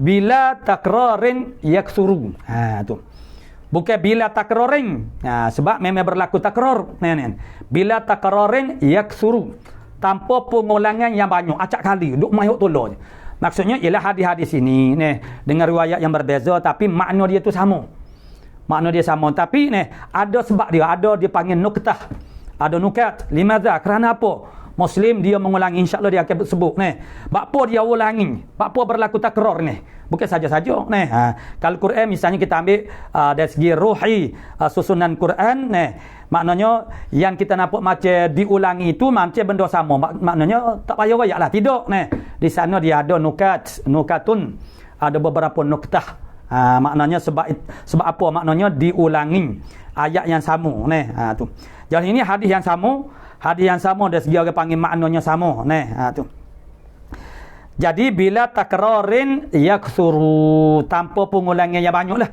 Bila takrarin yaksuru. Tu. Bukan bila takrarin. Sebab memang berlaku takrar. Bila takrarin yaksuru, tanpa pengulangan yang banyak. Acak kali duk mayuk tolong. Maksudnya ialah hadis-hadis ini dengan riwayat yang berbeza, tapi makna dia tu sama. Makna dia sama, tapi ada sebab dia, ada dipanggil nuktah, ada nukat. Limadha, kerana apa Muslim dia mengulangi, insya-Allah dia akan sebut apa dia ulangi, apa berlaku takrar bukan saja-saja kalau Quran misalnya kita ambil dari segi ruhi, susunan Quran maknanya yang kita nampak macam diulangi itu macam benda sama, maknanya tak payah wayaklah, tidak di sana dia ada nukatun, ada beberapa nuktah. Maknanya sebab apa? Maknanya diulangi ayat yang sama tu. Jadi ini hadis yang sama dari segi orang panggil maknanya sama tu. Jadi bila takrarin yaksuru, tanpa pengulangan yang banyaklah.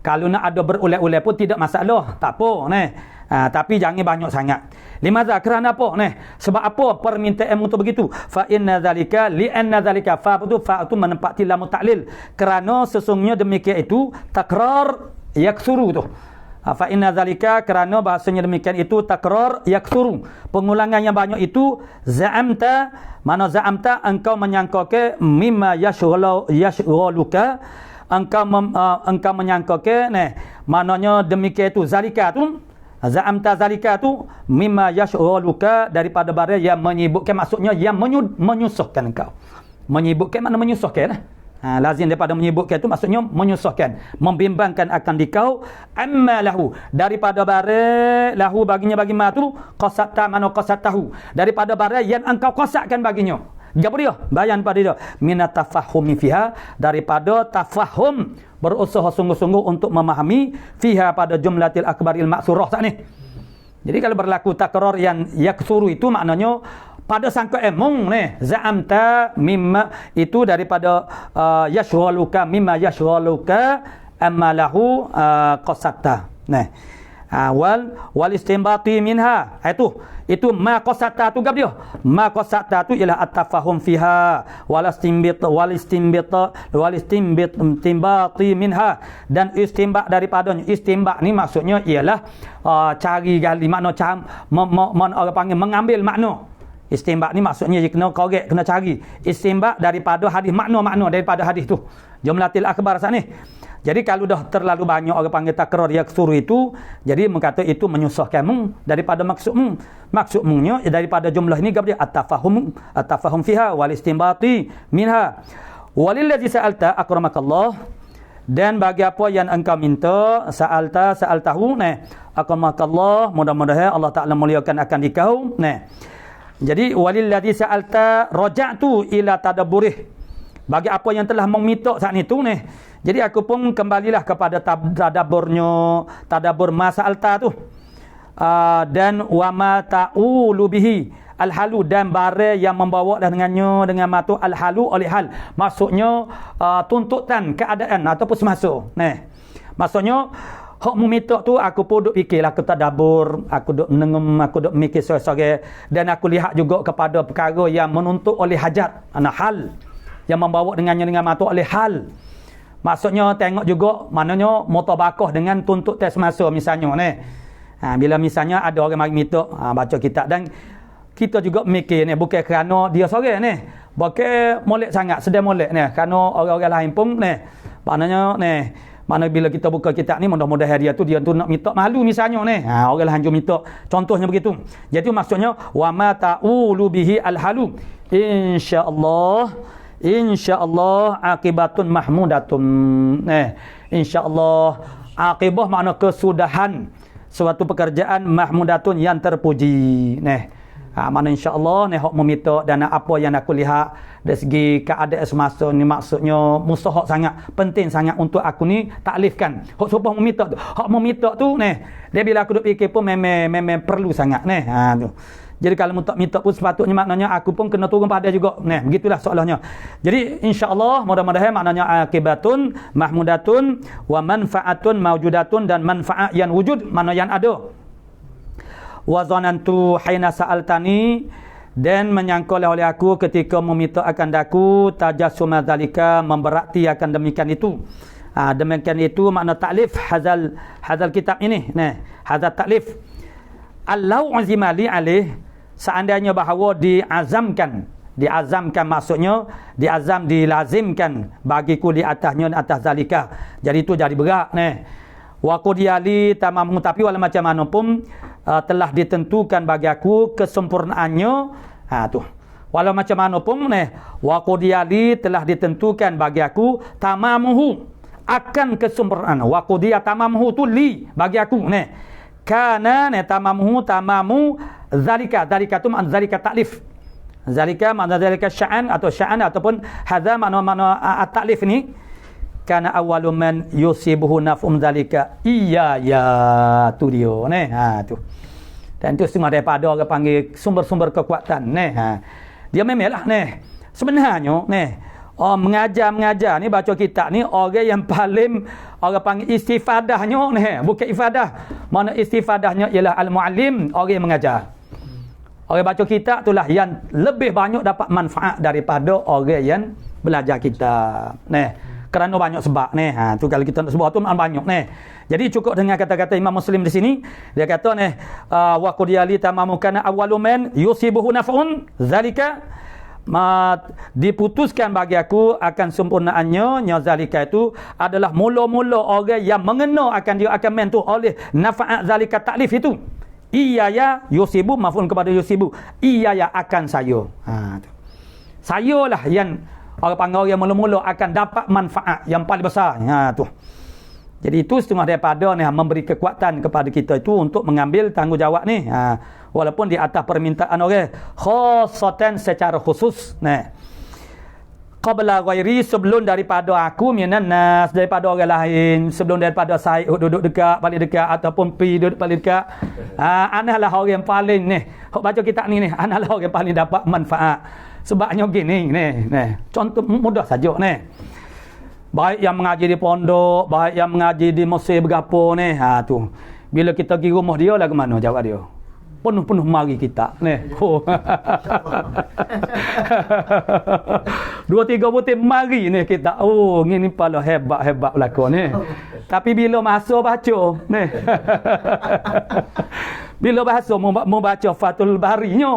Kalau nak ada berulang-ulang pun tidak masalah, tak apa tapi jangan banyak sangat. Limadha, kerana apa? Sebab apa permintaan untuk begitu? Fa inna zalika, li anna zalika, fa itu menempati lam ta'lil. Kerana sesungguhnya demikian itu takrar yaksuru tu. Fa inna zalika, kerana bahasanya demikian itu takrar yaksuru, pengulangan yang banyak itu. Za'amta, mana za'amta engkau menyangka ke mimma yashghaluka, engkau menyangka ke maknanya demikian itu zalika tu. Za'amta zalika tu mimma yashghaluka, daripada barang yang menyibukkan, maksudnya yang menyusahkan engkau. Menyibukkan mana menyusahkan lazim daripada menyibukkan itu maksudnya menyusahkan, membimbangkan akan dikau. Amma lahu, daripada barang lahu baginya, bagi ma tu qasatta, mana qasatahu, daripada barang yang engkau qasatkan baginya. Apa dia? Bayan pada dia minat tafahumi fiha, daripada tafahum, berusaha sungguh-sungguh untuk memahami fiha pada jumlatil akbaril ma'thurah saat ni. Jadi kalau berlaku takrar yang yaksuru itu maknanya pada sangka emong za'amta mimma itu daripada yashghaluka mimma yashghaluka amma lahu qasatta. Wal istinbati minha, itu ma qasata tu gap dia. Ma qasata tu ialah at-tafahum fiha wal istinbati minha, dan istinbat daripadanya. Istinbat ni maksudnya ialah cari gali makna, orang panggil mengambil makna. Istinbat ni maksudnya dia kena korek, kena cari istinbat daripada hadis, makna-makna daripada hadis tu. Jumlatil akhbar sat ni. Jadi kalau dah terlalu banyak orang panggil takrar yaksuru itu, jadi mengata itu menyusahkanmu daripada maksudmu. Maksudmunya daripada jumlah ini dia at-tafahum fiha wal istinbati minha. Walillazi sa'alta akramakallah, dan bagi apa yang engkau minta, sa'altahu akramakallah, mudah-mudahan Allah Taala muliakan akan dikau. Jadi walillazi sa'alta raja'tu ila tadabburih, bagi apa yang telah meminta saat itu jadi aku pun kembalilah kepada tadabbur masalta tu. Dan wa ma ta'ulu bihi al-halu, dan bare yang membawa dengannya dengan matu al-halu oleh hal, maksudnya tuntutan keadaan ataupun semasa. Maksudnya hak meminta tu aku pun duk fikirlah, aku tadabbur, aku duk menengum, aku duk mikir sore-sore, dan aku lihat juga kepada perkara yang menuntut oleh hajat, hal. yang membawa dengannya dengan mata oleh hal. Maksudnya tengok juga maknanya mutabakoh dengan tuntut teks masa misalnya ni. Bila misalnya ada orang mari minta baca kitab dan kita juga mikir ni bukan kerana dia seorang ni. Bukan molek sangat, sedang molek ni. Kerana orang-orang lain pun ni. Maknanya ni, mana bila kita buka kitab ni mudah-mudahan dia tu nak minta malu misalnya ni. Orang lain juga minta. Contohnya begitu. Jadi maksudnya wa ma ta'ulu bihi al-halu. InsyaAllah akibatun mahmudatun. InsyaAllah akibah makna kesudahan suatu pekerjaan mahmudatun yang terpuji. Mana insyaAllah hok meminta dan apa yang aku lihat dari segi keadaan semasa ni maksudnya mustahak sangat, penting sangat untuk aku ni taklifkan. Hok supaya meminta tu dia bila aku duk fikir pun memang perlu sangat tu. Jadi kalau minta pun sepatutnya maknanya aku pun kena turun pada juga. Begitulah soalnya. Jadi insya-Allah mudah-mudahan maknanya akibatun mahmudatun wa manfaatun maujudatun dan manfaat yang wujud mana yang ada. Wa zanantu haina sa'altani dan menyangka oleh aku ketika meminta akan daku tajassuma zalika memberarti akan demikian itu. Demikian itu makna taklif hazal kitab ini. Hazal taklif. Allau azimali alaih seandainya bahawa diazamkan maksudnya dilazimkan bagiku di atasnya atas zalika. Jadi itu jadi berat wa qudiyali tamam tapi wala macam mana pun telah ditentukan bagi aku kesempurnaannya tu. Walau macam mana pun wa qudiyali telah ditentukan bagi aku tamamuhu akan kesempurnaan. Wa qudiya tamamuhu tu li bagi aku kana tamamu zalika tu makna zalika taklif. Zalika makna zalika sya'an atau sya'an ataupun hadza makna at-taklif ni kana awwalu man yusibuhu naf'um zalika. Ya tu dia tu. Dan itu semua daripada orang panggil sumber-sumber kekuatan dia memanglah sebenarnya mengajar ni baca kitab ni orang yang paling orang panggil istifadahnya bukan ifadah. Mana istifadahnya ialah al-muallim, orang yang mengajar. Orang baca kitab itulah yang lebih banyak dapat manfaat daripada orang yang belajar kitab. Kerana banyak sebab tu kalau kita nak sebut tu banyak Jadi cukup dengan kata-kata Imam Muslim di sini, dia kata wa qudiyali tamamu kana awwalu man yusibuhu naf'un zalika diputuskan bagi aku akan sempurnaannya zalika itu adalah mula-mula orang yang mengena akan dia akan mentu oleh nafaat zalika taklif itu. Iyaya yusibu maf'ul kepada yusibu. Iyaya akan saya. Sayalah yang orang panggil yang mula-mula akan dapat manfaat yang paling besar. Tu. Jadi itu setengah daripada memberi kekuatan kepada kita itu untuk mengambil tanggungjawab ni. Walaupun di atas permintaan orang khususatan secara khusus qabla ghairi sebelum daripada aku minan nas daripada orang lain, sebelum daripada saya duduk dekat paling dekat ataupun pi duduk paling dekat analah orang yang paling hok baca kitab ni analah orang yang paling dapat manfaat. Sebabnya gini contoh mudah saja baik yang mengaji di pondok, baik yang mengaji di masjid bergapo tu bila kita pergi rumah dia lah ke mana jawab dia penuh mari kita dua tiga butir mari kita ni pala hebat belakang tapi bila masa baca bila bahasa mau baca Fathul Barinya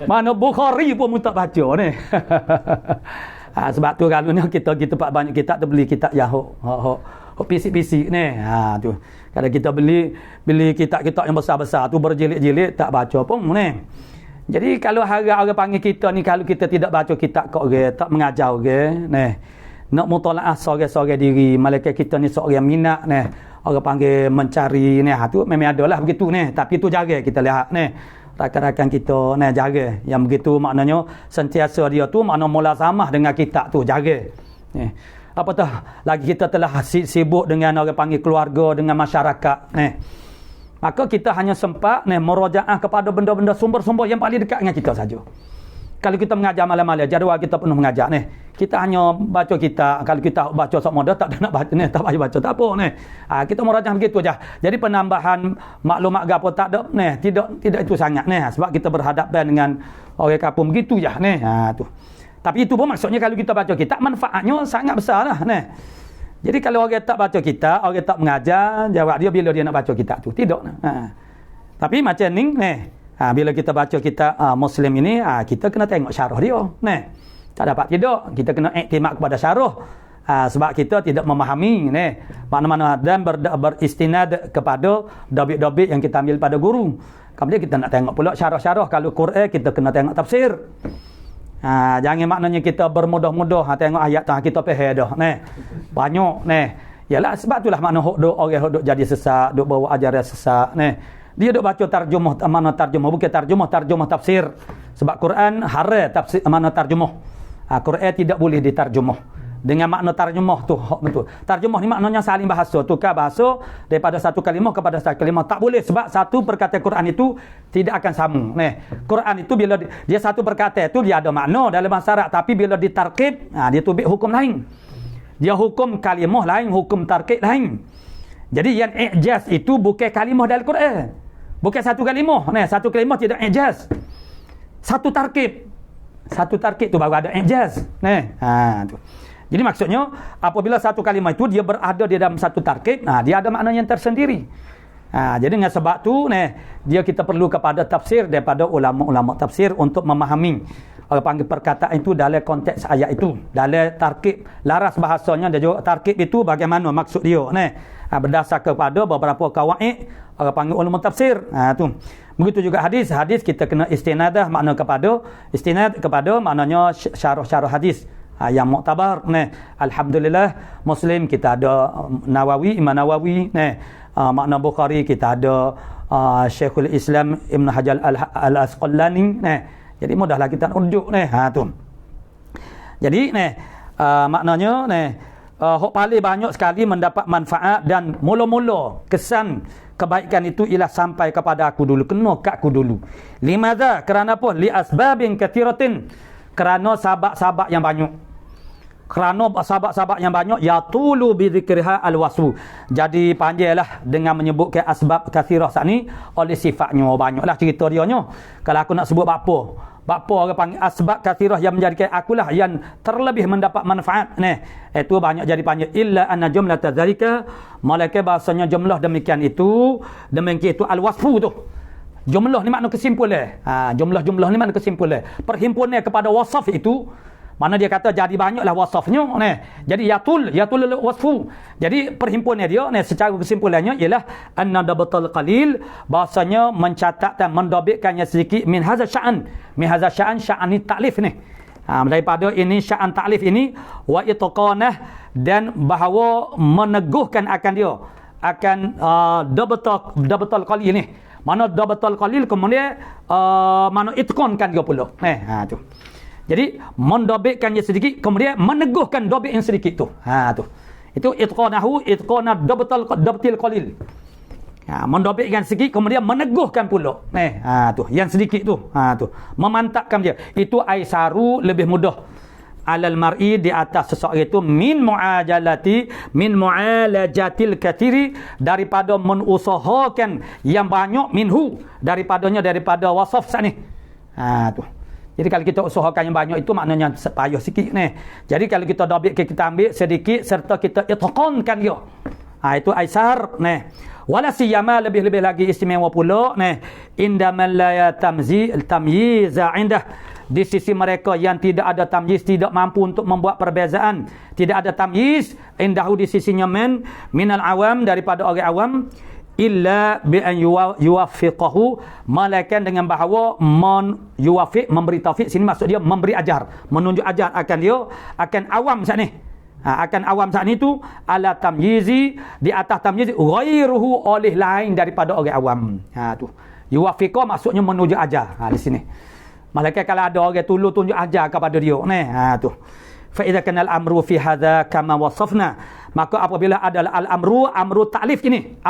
mana Bukhari pun tak baca sebab tu kalau ni kita pak banyak kitab tu beli kitab yang hok pisik-pisik tu. Kalau kita beli kitab-kitab yang besar-besar tu berjilid-jilid tak baca pun Jadi kalau harap orang panggil kita ni kalau kita tidak baca kitab kat orang, tak mengajar orang nak mutalaah seorang-seorang diri, malaikat kita ni seorang yang minat orang panggil mencari tu memang adalah begitu tapi tu jaga kita lihat rakan-rakan kita jaga yang begitu maknanya sentiasa dia tu makna mulazamah dengan kitab tu jaga apatah lagi kita telah sibuk dengan orang panggil keluarga dengan masyarakat maka kita hanya sempat merajaah kepada benda-benda sumber-sumber yang paling dekat dengan kita saja. Kalau kita mengajar malam-malam jadual kita penuh mengajar kita hanya baca kitab. Kalau kita baca sok moda tak nak baca tak payah baca tak apa kita merajaah begitu aja. Jadi penambahan maklumat gapo tak ada tidak itu sangat sebab kita berhadapan dengan orang kampung begitu je tu. Tapi itu pun maksudnya kalau kita baca kitab, manfaatnya sangat besar lah. Nah. Jadi kalau orang tak baca kitab, orang tak mengajar, jawab dia bila dia nak baca kitab tu. Tidak. Tapi macam ni, bila kita baca kitab Muslim ini, kita kena tengok syarah dia. Tak dapat tidak. Kita kena iktimat kepada syarah. Sebab kita tidak memahami mana-mana dan beristinad kepada dobit-dobit yang kita ambil pada guru. Kemudian kita nak tengok pula syarah-syarah. Kalau Quran, kita kena tengok tafsir. Jangan maknanya kita bermudah-mudah tengok ayat tengah kita faham dah. Banyak. Yalah, sebab itulah makna orang hok jadi sesat, duk bawa ajaran sesat. Dia duk baca tarjumah, mana tarjumah, bukan tarjumah tafsir. Sebab Quran haram tafsir mana tarjumah. Quran tidak boleh ditarjumah dengan makna tarjumah tu betul. Tarjumah ni maknanya salin bahasa, tukar bahasa daripada satu kalimah kepada satu kalimah. Tak boleh, sebab satu perkataan Quran itu tidak akan sama. Quran itu bila dia satu perkataan itu dia ada makna dalam bahasa Arab, tapi bila ditarkib, dia tubik hukum lain. Dia hukum kalimah lain, hukum tarkib lain. Jadi yang i'jaz itu bukan kalimah dalam Quran. Bukan satu kalimah. Satu kalimah tidak i'jaz. Satu tarkib tu baru ada i'jaz. Tu. Jadi maksudnya apabila satu kalimah itu dia berada di dalam satu tarkib, dia ada makna yang tersendiri. Jadi dengan sebab tu dia kita perlu kepada tafsir daripada ulama-ulama tafsir untuk memahami orang panggil perkataan itu dalam konteks ayat itu, dalam tarkib laras bahasanya dan juga tarkib itu bagaimana maksud dia berdasar kepada beberapa kawaid orang panggil ulama tafsir. Tu. Begitu juga hadis kita kena istinadah makna kepada maknanya syarah-syarah hadis yang muktabar. Alhamdulillah Muslim kita ada Imam Nawawi. Makna Bukhari kita ada Syekhul Islam Ibn Hajar Al-Asqalani. Jadi mudahlah kita rujuk tu. Jadi maknanya hok paling banyak sekali mendapat manfaat dan mula-mula kesan kebaikan itu ialah sampai kepada aku dulu, kena kat aku dulu. Limadha? Kerana apa? Li asbabin kathiratin. Kerana sabab-sabab yang banyak. Kerana sabab-sabab yang banyak, yatulu bi dzikriha al-wasfu. Jadi panjanglah dengan menyebutkan asbab kathirah saat ni oleh sifatnya banyaklah cerita dia nya. Kalau aku nak sebut apa orang panggil asbab kathirah yang menjadikan akulah yang terlebih mendapat manfaat. Itu banyak jadi panjang. Illa anna jumlata dzalika, malaikat bahasanya jumlah demikian itu al-wasfu tu. Jumlah ni makna kesimpulan. Jumlah ni makna kesimpulan. Perhimpunan kepada wasaf itu, mana dia kata jadi banyaklah wasafnya. Jadi yatul wasfu. Jadi perhimpunan dia secara kesimpulannya ialah anna dabatul qalil, bahasanya mencatat dan mendobitkannya sedikit min hadza sya'an. Min hadza sya'an ni taklif ni. Daripada ini sya'an taklif ini wa itqanah, dan bahawa meneguhkan akan dia akan dabatul qalil ni. Mana dabatul qalil kemudian mana itqankan dia pula. Tu. Jadi mendobitkannya sedikit kemudian meneguhkan dobit yang sedikit tu. Tu. Itu itqana dabtil qalil. Mendobitkan sedikit kemudian meneguhkan pula. Tu yang sedikit tu. Tu. Memantapkan dia. Itu aisaru lebih mudah alal mar'i di atas seseorang itu min mu'alajatil kathiri, daripada menusahakan yang banyak minhu daripada wasaf sat ni. Tu. Jadi kalau kita usahakan yang banyak itu maknanya payah sikit ni. Jadi kalau kita dobit kita ambil sedikit serta kita itqankan dia. Itu aisar ni. Wala siyama, lebih-lebih lagi istimewa pula ni inda man la tamyiz indah, di sisi mereka yang tidak ada tamyiz, tidak mampu untuk membuat perbezaan, tidak ada tamyiz indahu di sisinya minal awam, daripada orang awam, illa bi an yuwaffiqahu, malaikat dengan bahawa yuwaffiq, memberi taufik sini maksud dia memberi ajar, menunjuk ajar akan dia akan awam saat ni. Akan awam saat ni tu ala tamyizi, di atas tamyizi ghairuhu, oleh lain daripada orang awam. Tu yuwaffiqa maksudnya menunjuk ajar. Di sini malaikat kalau ada orang tunjuk ajar kepada dia tu. Fa idza kana al-amru fi hadza kama wasafna, maka apabila adalah amru ta'lif ini,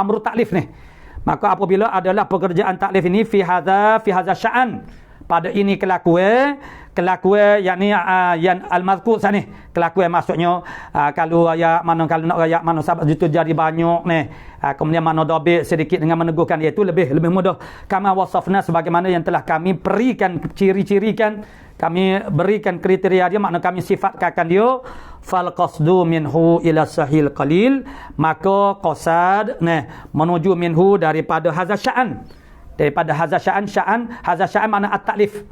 maka apabila adalah pekerjaan taklif ini fi hadza sya'an, pada ini kelakuan yakni yang al-mazkur sani kelakuan maksudnya kalau ayat mana kalau nak ayat mana sahabat itu jadi banyak ni kemudian mana dobit sedikit dengan meneguhkan iaitu lebih mudah kama wasafna sebagaimana yang telah kami berikan ciri-cirikan kami berikan kriteria dia makna kami sifatkan dia fal qasdu minhu ila sahil qalil maka qasad menuju minhu daripada hadza sya'an daripada hadza sya'an makna at-ta'lif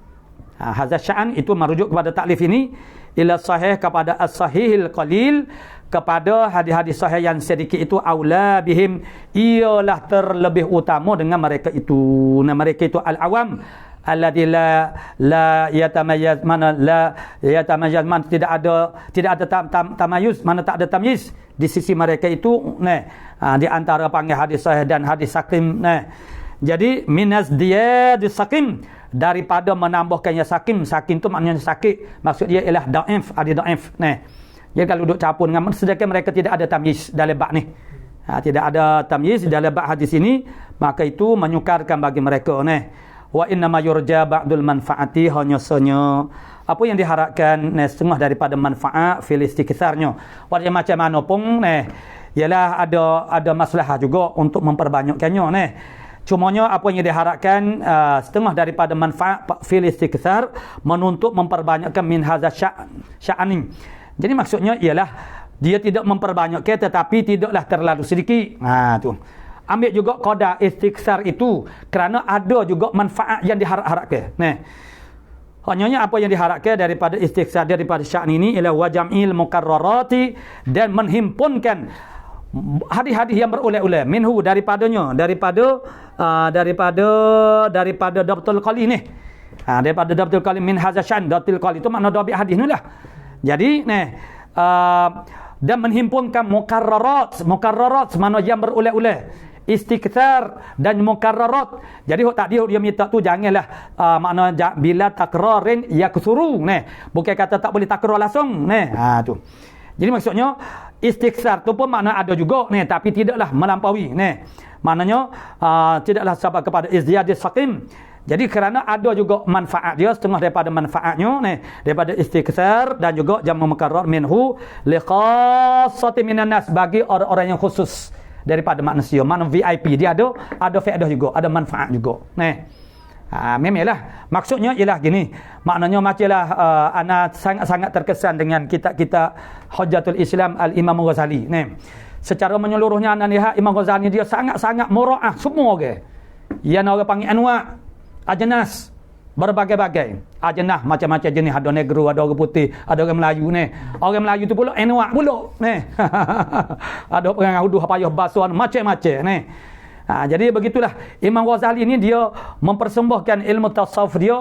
hadza sya'an itu merujuk kepada taklif ini ila sahih kepada as-sahihil qalil kepada hadis-hadis sahih yang sedikit itu aula bihim ialah terlebih utama dengan mereka itu mereka itu al-awam alladzi la yatamayyaz mana la yatamayyaz man tidak ada tamayuz mana tak ada tamyiz di sisi mereka itu di antara panggil hadis sahih dan hadis sakim jadi minas dia disakim daripada menambahkannya sakim tu maknanya sakit maksud dia ialah dhaif ada dhaif jadi kalau duduk campur dengan sedangkan mereka tidak ada tamyiz dalam bab ni tidak ada tamyiz dalam bab hadis ini maka itu menyukarkan bagi mereka wa inna ma yurja ba'dul manfaati hanya apa yang diharapkan setengah daripada manfaat fil istiktsarnya walau macam mana pun ialah ada masalah juga untuk memperbanyakkannya cumanya apa yang diharapkan setengah daripada manfaat fil istiktsar menuntut memperbanyakkan min hadza sya'ani jadi maksudnya ialah dia tidak memperbanyakkan tetapi tidaklah terlalu sedikit tu ambil juga qada istiktsar itu kerana ada juga manfaat yang diharap-harapkan hanya apa yang diharapkan daripada istiktsar daripada sya'n ini ialah wajam'il mukarrarati dan menghimpunkan hadis-hadis yang berulang-ulang minhu daripada dabtul qali ni daripada dabtul qali min hadza sya'n dabtul qali itu makna dabit hadis ni lah jadi dan menghimpunkan mukarrarat mana yang berulang-ulang istiktsar dan mukarrarat jadi tak dia minta tu janganlah makna bila takrarin yaksuru bukan kata tak boleh takrar langsung tu jadi maksudnya istiktsar tu pun makna ada juga tapi tidaklah melampaui maknanya tidaklah sebab kepada izdiyadis sakim jadi kerana ada juga manfaat dia setengah daripada manfaatnya daripada istiktsar dan juga jamu mukarrar minhu liqassati minan nas bagi orang-orang yang khusus daripada manusia mana VIP dia ada faedah juga ada manfaat juga memanglah maksudnya ialah gini maknanya macamlah ana sangat-sangat terkesan dengan kitab-kitab Hujjatul Islam Al-Imam Ghazali secara menyeluruhnya anda lihat Imam Ghazali dia sangat-sangat muraah semua yang orang panggil anwa' ajnas berbagai-bagai ajnah macam-macam jenis ada negro ada orang putih ada orang Melayu orang Melayu tu pula anwa' pula ada orang huduh payah basuhan macam-macam jadi begitulah Imam Ghazali ni dia mempersembahkan ilmu tasawuf dia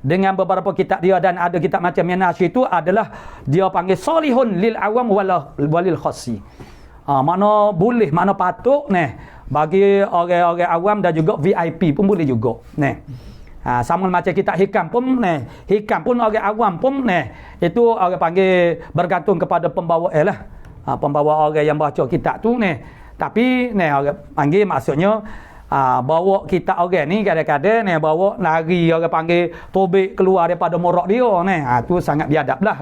dengan beberapa kitab dia dan ada kitab macam Minhaj itu adalah dia panggil salihun lil awam walil khassi makna boleh makna patut bagi orang-orang awam dan juga VIP pun boleh juga sama macam kitab hikam pun orang awam pun itu orang panggil bergantung kepada pembawa pembawa orang yang baca kitab tu tapi orang panggil maksudnya bawa kitab orang ni kadang-kadang bawa lari orang panggil tobek keluar daripada morak dia tu sangat biadablah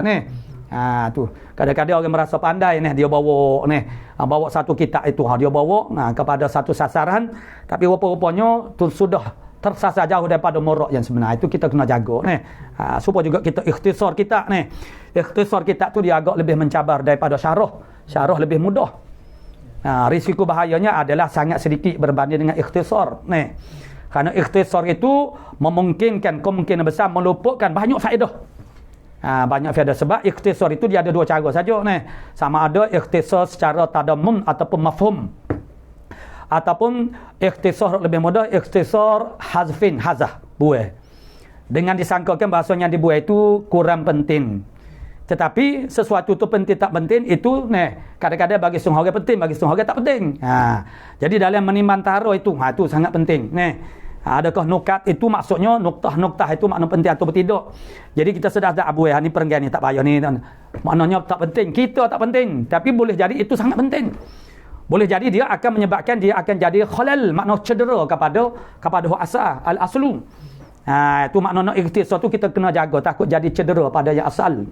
tu kadang-kadang orang merasa pandai dia bawa bawa satu kitab itu dia bawa kepada satu sasaran tapi rupa-rupanya tu sudah tersasar jauh daripada morak yang sebenar itu kita kena jaga supaya juga kita ikhtisar kitab ikhtisar kitab tu dia agak lebih mencabar daripada syarah lebih mudah risiko bahayanya adalah sangat sedikit berbanding dengan ikhtisar kerana ikhtisar itu memungkinkan kemungkinan besar meluputkan banyak faedah banyak faedah sebab ikhtisar itu dia ada dua cara saja sama ada ikhtisar secara tadammun ataupun mafhum ataupun ikhtisar lebih mudah ikhtisar hazah buai dengan disangkakan bahasanya dibuai itu kurang penting tetapi sesuatu tu penting tak penting itu kadang-kadang bagi setengah orang penting bagi setengah orang tak penting jadi dalam menimbang tara itu itu sangat penting adakah nukat itu maksudnya nuktah-nuktah itu makna penting atau tidak jadi kita sedar tak abuai ni perenggan ni tak payah ni maknanya tak penting kita tak penting tapi boleh jadi itu sangat penting boleh jadi dia akan menyebabkan dia akan jadi khalal makna cedera kepada asal al-aslu Itu makna ikhtisar tu kita kena jaga, takut jadi cedera pada yang asal.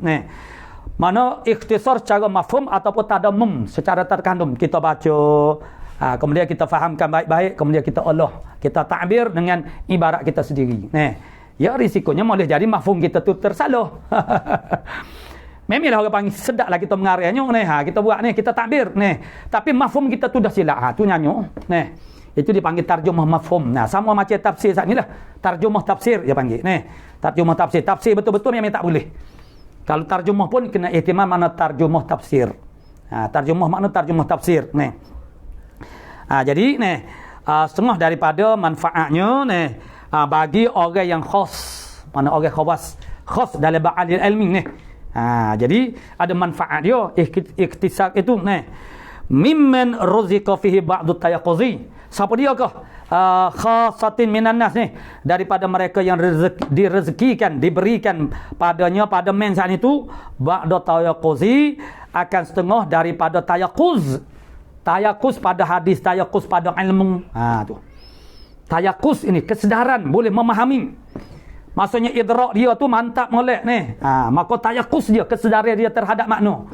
Mana ikhtisar secara mafhum ataupun tadammum secara terkandung. Kita baca, kemudian kita fahamkan baik-baik, kemudian kita olah, kita takbir dengan ibarat kita sendiri. Ya risikonya boleh jadi mafhum kita tu tersalah. Memanglah orang panggil sedaplah kita mengarahnya kita buat kita takbir tapi mafhum kita tu dah silap. Tu nyanyo. Itu dipanggil tarjumah mafhum. Sama macam tafsir saat ni lah. Tarjumah tafsir dia panggil. Tarjumah tafsir. Tafsir betul-betul memang tak boleh. Kalau tarjumah pun kena ihtimam makna tarjumah tafsir. Tarjumah makna tarjumah tafsir. Jadi setengah daripada manfaatnya bagi orang yang khas. Mana orang khawas. Khas dalam ba'alil ilmi jadi ada manfaat dia. Ikhtisar itu mimman ruziqa fihi ba'du tayaquzi. Siapa dia kah? Khasatin minan nas daripada mereka yang direzekikan, diberikan padanya pada men saat itu ba'da tayaquzi, akan setengah daripada tayaquz. Tayaquz pada hadis, tayaquz pada ilmu. Tu. Tayaquz ini kesedaran, boleh memahami. Maksudnya idrak dia tu mantap molek maka tayaquz dia, kesedaran dia terhadap makna.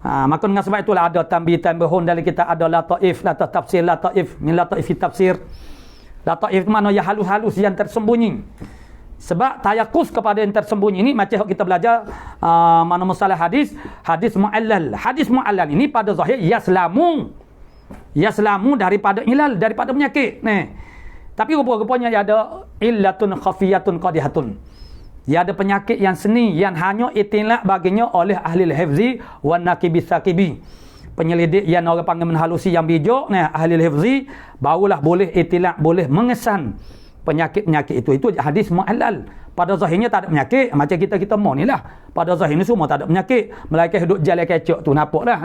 Maka dengan sebab itulah ada tambih-tambihun dalam kita ada lataif, tafsir lataif, min lataif tafsir. Lataif mana yang halus-halus yang tersembunyi. Sebab tayaquz kepada yang tersembunyi ini macam kita belajar mana masalah hadis mu'allal. Hadis mu'allal ini pada zahir yaslamu daripada ilal, daripada penyakit. Tapi rupa-rupanya ada illatun khafiyatun qadihatun. Dia ada penyakit yang seni yang hanya itilak baginya oleh ahli al-hifzi wan naqibi saqibi. Penyelidik yang orang panggil menhalusi yang bijak ahli al-hifzi barulah boleh itilak, boleh mengesan penyakit-penyakit itu. Itu hadis mu'allal. Pada zahirnya tak ada penyakit, macam kita mau ni lah. Pada zahirnya semua tak ada penyakit. Melainkan hidup jalan kecok tu nampaklah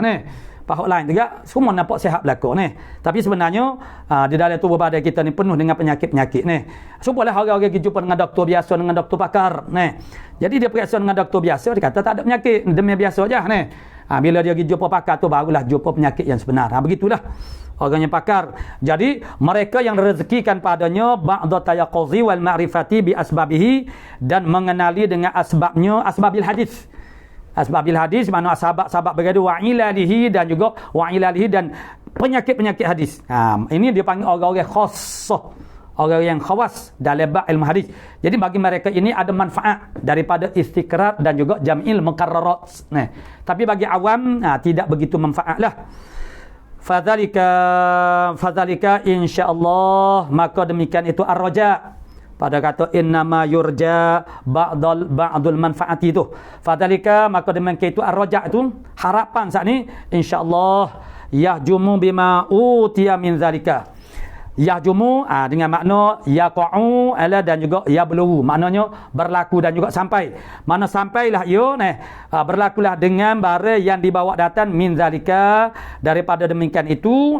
pahak lain juga semua nampak sihat berlaku tapi sebenarnya di dalam tubuh badan kita ni penuh dengan penyakit-penyakit Sumpalah orang-orang pergi jumpa dengan doktor biasa, dengan doktor pakar jadi dia periksa dengan doktor biasa, dia kata tak ada penyakit, demi biasa aja bila dia pergi jumpa pakar tu barulah jumpa penyakit yang sebenar. Begitulah orang yang pakar. Jadi mereka yang rezekikan padanya ba'da tayaquzi wal ma'rifati bi asbabihi, dan mengenali dengan asbabnya, asbabil hadis. Asbabil hadis makna sahabat berada wa'ilalihi, dan juga wa'ilalihi dan penyakit-penyakit hadis. Ini dia panggil orang-orang khassah, orang yang khawas dalam bab ilmu hadis. Jadi bagi mereka ini ada manfaat daripada istiqrar dan juga jam'il mukarrarat. Tapi bagi awam tidak begitu manfaatlah. Fadzalika insyaallah, maka demikian itu ar-raja. Pada kata innama yurja ba'dul manfaati itu. Fadzalika, maka demikian itu ar-raja itu harapan saat ni insyaallah yahjumu bima utiya min zalika. Yahjumu dengan makna yaqa'u ala dan juga yablughu, maknanya berlaku dan juga sampai. Mana sampailah ia berlakulah dengan barang yang dibawa datang min zalika, daripada demikian itu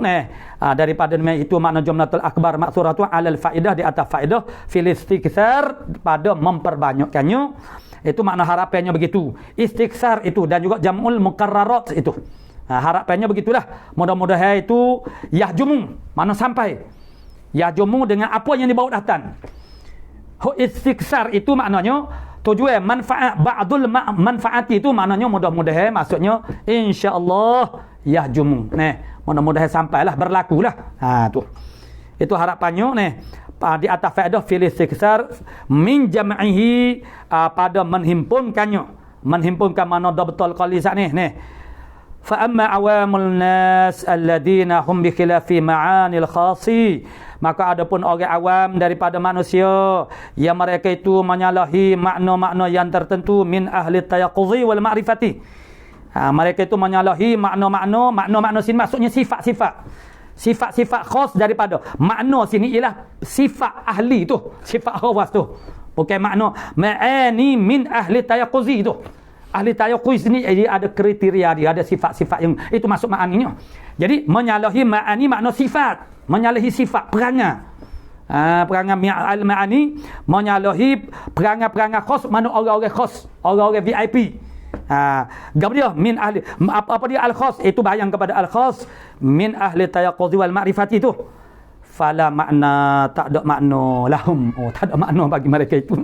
daripada demikian itu makna jumlatul akbar maksuratu alal faedah, di atas faedah fil istighsar, pada memperbanyakkannya. Itu makna harapannya begitu. Istighsar itu dan juga jam'ul mukarrarat itu. Harapannya begitulah. Mudah-mudahan itu yahjumu, mana sampai. Yahjumu dengan apa yang dibawa datang. Istighsar itu maknanya tujuan manfaat, ba'dul manfaati itu maknanya mudah-mudahan, maksudnya insya-Allah yahjumu. Mudah-mudahan sampailah, berlakulah. Tu. Itu harapannya di atas faedah fil istighsar min jam'ihi, pada menghimpunkannya. Menghimpunkan mana dah betul kali sat ni. Fa amma awamul nas alladhina hum bi khilafi ma'anil khasi, maka adapun orang awam daripada manusia yang mereka itu menyalahi makna-makna yang tertentu min ahli tayaquzi wal ma'rifati. Mereka itu menyalahi makna-makna sini maksudnya sifat-sifat khas daripada makna sini ialah sifat ahli tu, sifat khawas tu, bukan makna ma'ani min ahli tayaquzi tu. Ahli tayaqquz ni dia ada kriteria, dia ada sifat-sifat yang itu masuk ma'aninya. Jadi menyalahi ma'ani makna sifat, menyalahi sifat perangai. Perangai al-ma'ani menyalahi perangai-perangai khas, mana orang-orang khas, orang-orang VIP. Apa dia min ahli, apa dia al-khas, itu bayang kepada al-khas min ahli tayaqquz wal ma'rifati itu. fala makna, tak ada makna lahum. Oh, tak ada makna bagi mereka itu.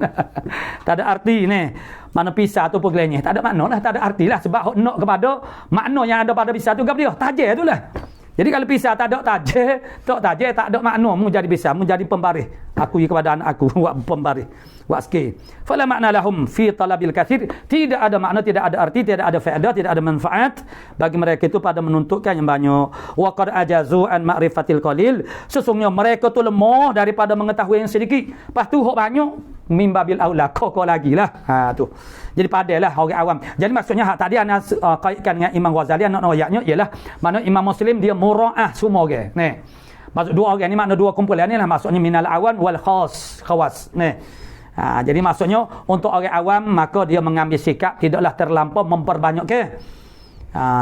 Tak ada arti ni. Mana pisah tu peglenyeh, tak ada makna lah, tak ada arti lah. Sebab nak kepada makna yang ada pada pisah tu gap dia, tajir tu lah. Jadi kalau pisah tak ada tajir, tak ada makna, mu jadi pisah, mu jadi pembaris. Aku kepada anak aku buat pembaris, buat sikit. Fala makna lahum fi talabil kathir, tidak ada makna, tidak ada arti, tidak ada faedah, tidak ada manfaat bagi mereka itu pada menuntutkan yang banyak. Wa qad ajazu an ma'rifatil qalil, sesungguhnya mereka tu lemah daripada mengetahui yang sedikit. Lepas tu hok banyak mimbabil aula, kau lagi lah. Tu. Jadi padailah orang awam. Jadi maksudnya hak tadi ana kaitkan dengan Imam Ghazali, nak ayatnya ialah mana Imam Muslim dia muraah semua orang. Ni. Maksud dua orang ni makna dua kumpulan ni lah, maksudnya minal awan wal khawas. Ni. Jadi maksudnya untuk orang awam maka dia mengambil sikap tidaklah terlampau memperbanyak ke.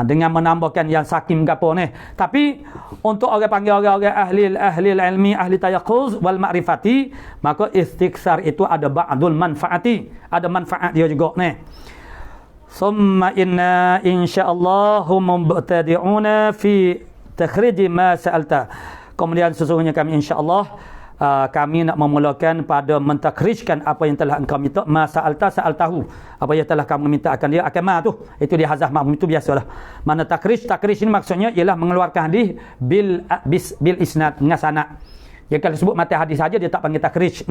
Dengan menambahkan yang sakim gapo ni. Tapi untuk orang panggil orang-orang ahli ilmi, ahli tayaqquz wal ma'rifati, maka istiksar itu ada ba'dul manfaati, ada manfaat dia juga ni. Summa inna insyaallah mubtadi'una fi takhrij ma sa'alta. Kemudian sesungguhnya kami insyaallah kami nak memulakan pada mentakrijkan apa yang telah engkau minta, sa'alta sa'altahu, apa yang telah kamu minta akan dia akan tu itu dia hazah makmum, itu biasalah. Mana takrij ini maksudnya ialah mengeluarkan hadis bil isnad dengan sanad. Dia kalau sebut mati hadis saja dia tak panggil takrij.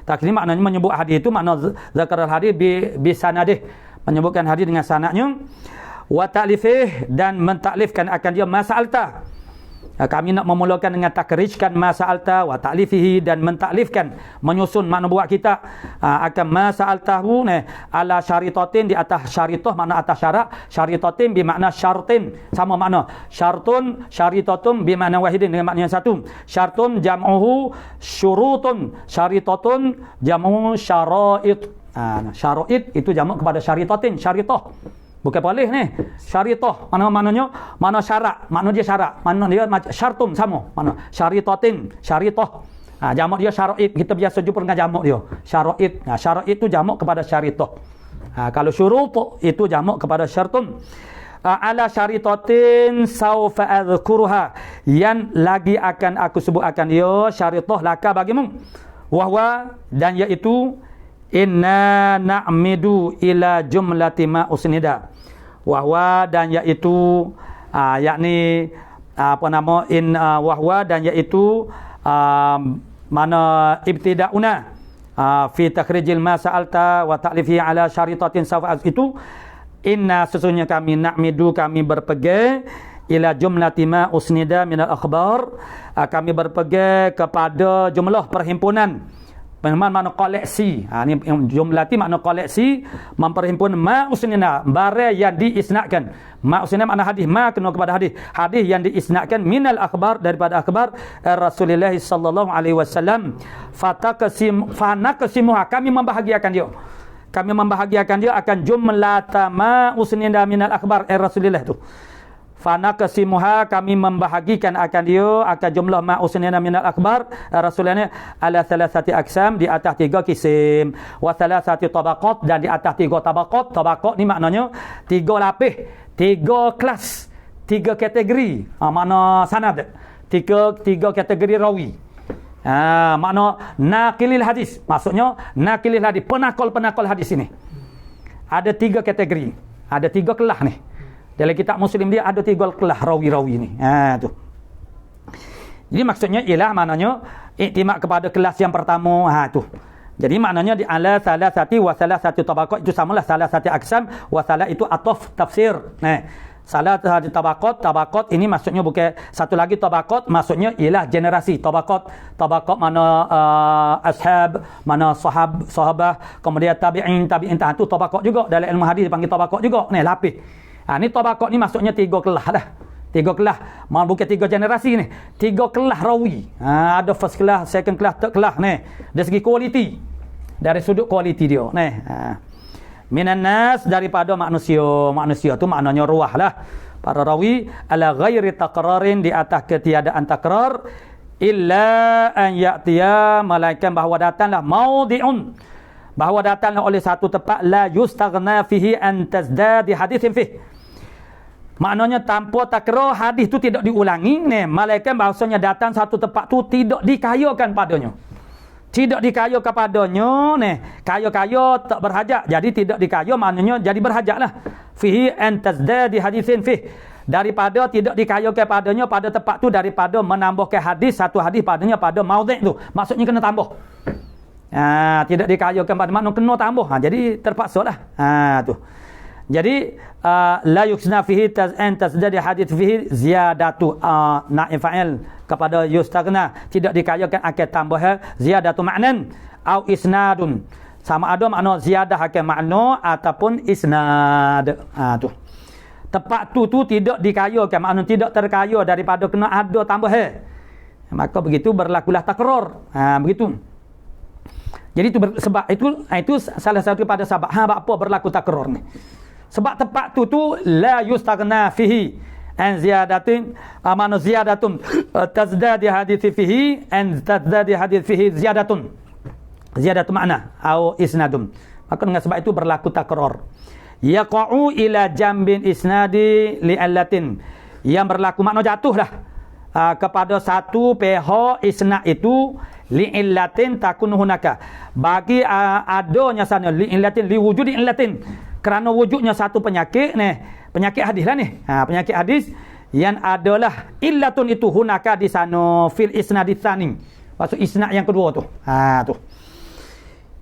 Takrij maknanya menyebut hadis itu, makna zakarul hadis bi sanadih, menyebutkan hadis dengan sanadnya. Wa ta'lifih, dan mentaklifkan akan dia sa'alta. Kami nak memulakan dengan takrijkan sa'alta wa ta'lifihi, dan mentaklifkan, menyusun makna buat kita akan sa'altahu ala syaritatin, di atas syaritah makna atas syarat, syaritatin bermakna syartin, sama makna syartun, syaritatun bermakna wahidin dengan makna yang satu. Syartun jam'uhu syurutun, syaritatun jam'uhu syara'id. Syara'id itu jamak kepada syaritatin, syaritah. Bukan boleh ni. Syaritah. Maknanya mana syarat. Makna dia syarat. Makna dia syartun sama. Makna syaritatin. Syaritah. Jamak dia syara'id. Kita biasa jumpa dengan jamak dia. Syara'id. Syara'id itu jamak kepada syaritah. Kalau syurut itu jamak kepada syartun. Ala syaritatin sawfa adhkuruha. Yang lagi akan aku sebut akan dia syaritah laka bagimu. Wahwa, dan iaitu inna na'midu ila jumlati ma usnida. Wahwa, dan iaitu yakni apa nama wahwa, dan iaitu mana ibtida'una fi takhrijil ma sa'alta wa ta'lifi ala syaritatin sawfa, itu inna sesungguhnya kami na'midu, kami berpegang ila jumlati ma usnida minal akhbar, kami berpegang kepada jumlah perhimpunan. Mana koleksi. Ni jumlati makna koleksi, memperhimpun ma usnina, barang yang diisnadkan. Ma usnina makna hadis, ma kena kepada hadis. Hadis yang diisnadkan minal akhbar, daripada akhbar Rasulullah sallallahu alaihi wasallam. Fanaqsimuha, kami membahagiakan dia. Kami membahagiakan dia akan jumlata ma usnina minal akhbar Rasulullah tu. Fanaqsimuha, kami membahagikan akan dia akan jumlah ma usnina minal akbar Rasulullah ala thalathati aqsam, di atas 3 kisim, wa thalathati tabaqat, dan di atas 3 tabaqat. Tabaqat ni maknanya 3 lapis, 3 kelas, 3 kategori. Makna sanad, 3 kategori rawi. Makna naqilil hadis, maksudnya naqilil hadis, penakal hadis ini ada 3 kategori, ada 3 kelas ni. Dalam kitab Muslim dia ada 3 kelas rawi-rawi ni. Tu. Jadi maksudnya ialah maknanya iktimat kepada kelas yang pertama. Tu. Jadi maknanya di ala salasati wa salasati tabaqat, itu samalah salasati aqsam wa salah itu ataf tafsir. Salasati tabaqat ini maksudnya bukan satu lagi tabaqat, maksudnya ialah generasi. Tabaqat mana ashab, mana sahabah, kemudian tabi'in tu tabaqat juga. Dalam ilmu hadis dipanggil tabaqat juga. Ni lapis. Ni tabaqat ni maksudnya 3 kelas dah. 3 kelas. Bukan 3 generasi ni. 3 kelas rawi. Ada first class, second class, third class ni. Dari segi kualiti. Dari sudut kualiti dia. Minan nas, daripada manusia. Manusia tu maknanya ruah lah. Para rawi ala ghairi taqrarin, di atas ketiadaan takrar, illa an ya'tiya, malaikat bahawa datanglah maudi'un, bahawa datanglah oleh satu tempat la yustaghna fihi an tazdadi hadithin fihi, Maknanya tanpa takror hadis tu tidak diulangi, malaikat bahasanya datang satu tempat tu tidak dikayakan padanya. Tidak dikaya kepadanya, kaya-kaya tak berhajat. Jadi tidak dikaya maknanya jadi berhajatlah. Fihi an tazdadi hadisin fih. Daripada tidak dikaya kepadanya pada tempat tu, daripada menambahkan hadis satu hadis padanya pada maudhi' tu. Maksudnya kena tambah. Tidak dikayakan pada makna kena tambah. Jadi terpaksalah. Tu. Jadi la yuksna fihi tazdadi hadis fihi ziyadatu na'im fa'il kepada yustaghna, tidak dikayakan akan tambah ziyadatu ma'nan au isnadun, sama ada makna ziyadah akan makna ataupun isnad. Tu tempat tu tidak dikayakan, makna tidak terkaya daripada kena ada tambah, maka begitu berlakulah takror. Begitu. Jadi itu sebab itu salah satu pada sebab apa berlaku takror ni. Sebab tempat tu la yustaghna fihi an ziyadatin, amanu ziyadatun tazdadi hadits fihi an tazdadi hadits fihi ziyadatu makna atau isnadun. Maka dengan sebab itu berlaku takror. Yaqa'u ila jambin isnadi li'allatin, yang berlaku makna jatuhlah kepada satu pihak isnad itu li'illatin takun hunaka, bagi adanya sana li'illatin liwujudi illatin, kerana wujudnya satu penyakit penyakit hadis lah penyakit hadis yang adalah illatun itu hunaka di sana fil isnadits tsani, maksud isnad yang kedua tu. Tu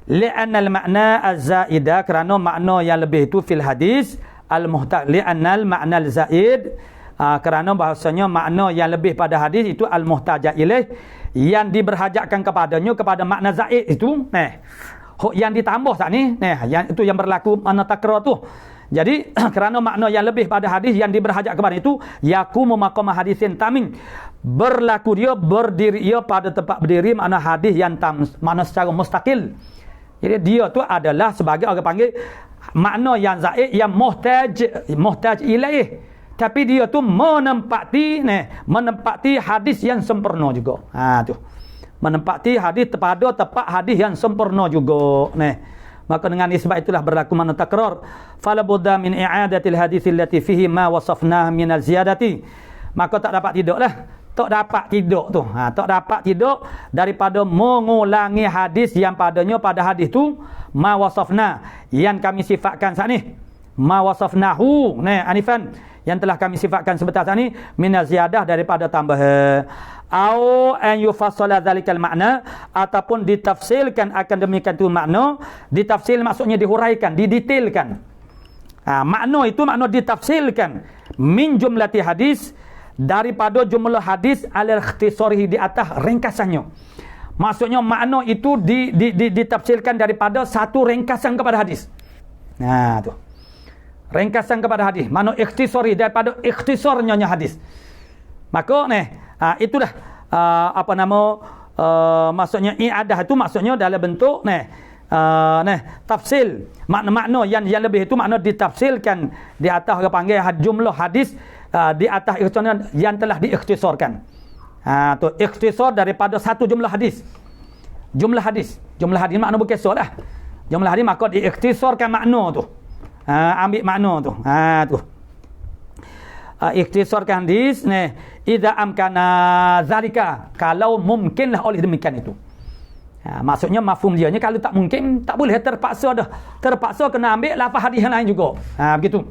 li'anna al-ma'na az-zaida, kerana makna yang lebih itu fil hadis al-muhtaj, li'anna al-ma'na al-zaid, kerana bahasanya makna yang lebih pada hadis itu al-muhtaja ilaih, yang diberhajatkan kepadanya, kepada makna zaid itu yang ditambah saat ni yang itu yang berlaku makna takror tu. Jadi kerana makna yang lebih pada hadis yang diberhajat kepada itu, yaqumu maqam hadisin tamin, berlaku dia berdiri ia pada tempat berdiri makna hadis yang makna secara mustaqil. Jadi dia tu adalah sebagai orang panggil makna yang zaid, yang muhtaj ilaih, tapi dia tu menempati hadis yang sempurna juga. Tu menempati hadis pada tempat hadis yang sempurna juga. Maka dengan sebab itulah berlaku makna takror. Fala budda min i'adatil hadis allati fihi ma wasafnah min al-ziyadati. Maka tak dapat tidak daripada mengulangi hadis yang padanya pada hadis tu ma wasafna, yang kami sifatkan saat ni. Ma wasafnahu anifan, yang telah kami sifatkan sebentar saat ni, min al-ziyadah, daripada tambah. Au an yufassala dzalikal makna, ataupun ditafsirkan akan demikian tu makna. Ditafsir maksudnya dihuraikan, didetailkan. Makna itu makna ditafsirkan min jumlati hadis, daripada jumlah hadis al-ikhtisarihi, di atas ringkasannya. Maksudnya makna itu ditafsirkan daripada satu ringkasan kepada hadis. Tu ringkasan kepada hadis, makna ikhtisari, daripada ikhtisarnya hadis. Maka itulah maksudnya i'adah itu maksudnya dalam bentuk tafsil, makna-makna yang lebih itu makna ditafsirkan di atas orang panggil jumlah hadis, di atas ikhtisar yang telah diikhtisarkan. Tu ikhtisar daripada satu jumlah hadis. Jumlah hadis makna bukan solah. Jumlah hadis maka diikhtisarkan makna tu. Ambil makna tu. Tu ikhtisarkan hadis idza amkana zalika, kalau mungkinlah oleh demikian itu. Maksudnya mafhum dia ni, kalau tak mungkin tak boleh, terpaksa kena ambil lafaz hadis yang lain juga. Begitu.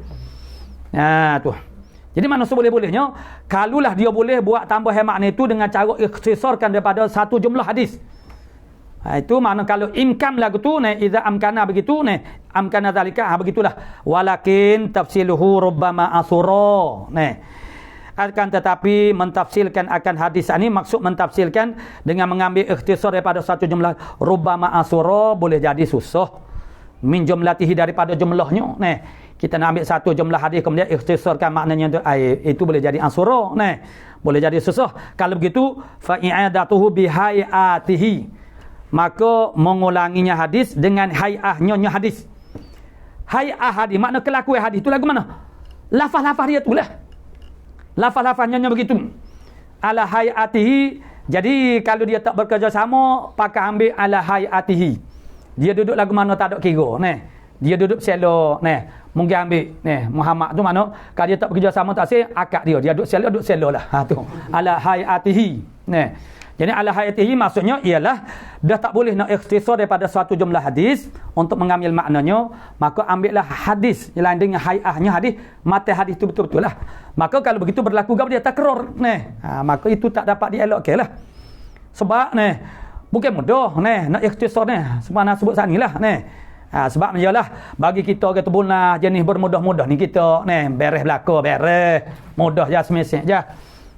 Tu. Jadi mana seboleh-bolehnya, kalulah dia boleh buat tambah makna itu dengan cara ikhtisarkan daripada satu jumlah hadis. Itu makna kalau imkan lagu tu idza amkana, begitu amkana zalika, begitulah. Walakin tafsiluhu rubbama asura. Akan tetapi mentafsirkan akan hadis ini, maksud mentafsirkan dengan mengambil ikhtisar daripada satu jumlah, rubbama asura, boleh jadi susah. Min jumlatihi, daripada jumlahnya. Kita nak ambil satu jumlah hadis kemudian ikhtisarkan maknanya itu boleh jadi asura. Boleh jadi susah. Kalau begitu fa i'adatuhu bihayatihi, maka mengulanginya hadis dengan hay'ahnya hadis. Hay'ah hadis, makna kelakuan hadis itu lagu mana? Lafaz-lafaz dia itulah. Lafaz-lafaznya begitu. Ala hay'atihi. Jadi kalau dia tak bekerjasama, pakai ambil ala hay'atihi. Dia duduk lagu mana tak ada kira. Dia duduk selo. Mungkin ambil Muhammad tu mana kalau dia tak bekerja sama tak say akad dia duduk selo lah. Tu ala hayatihi. Jadi ala hayatihi maksudnya ialah dah tak boleh nak ikhtisar daripada suatu jumlah hadis untuk mengambil maknanya, maka ambillah hadis yang dengan hayahnya hadis, mata hadis tu betul-betul lah. Maka kalau begitu berlaku gap dia takror maka itu tak dapat dielokkan lah. Sebab bukan mudah nak ikhtisar sebab sebut sanilah sebab ialah bagi kita kata bunah jenis bermudah-mudah ni kita beres belaka beres mudah je semesek je.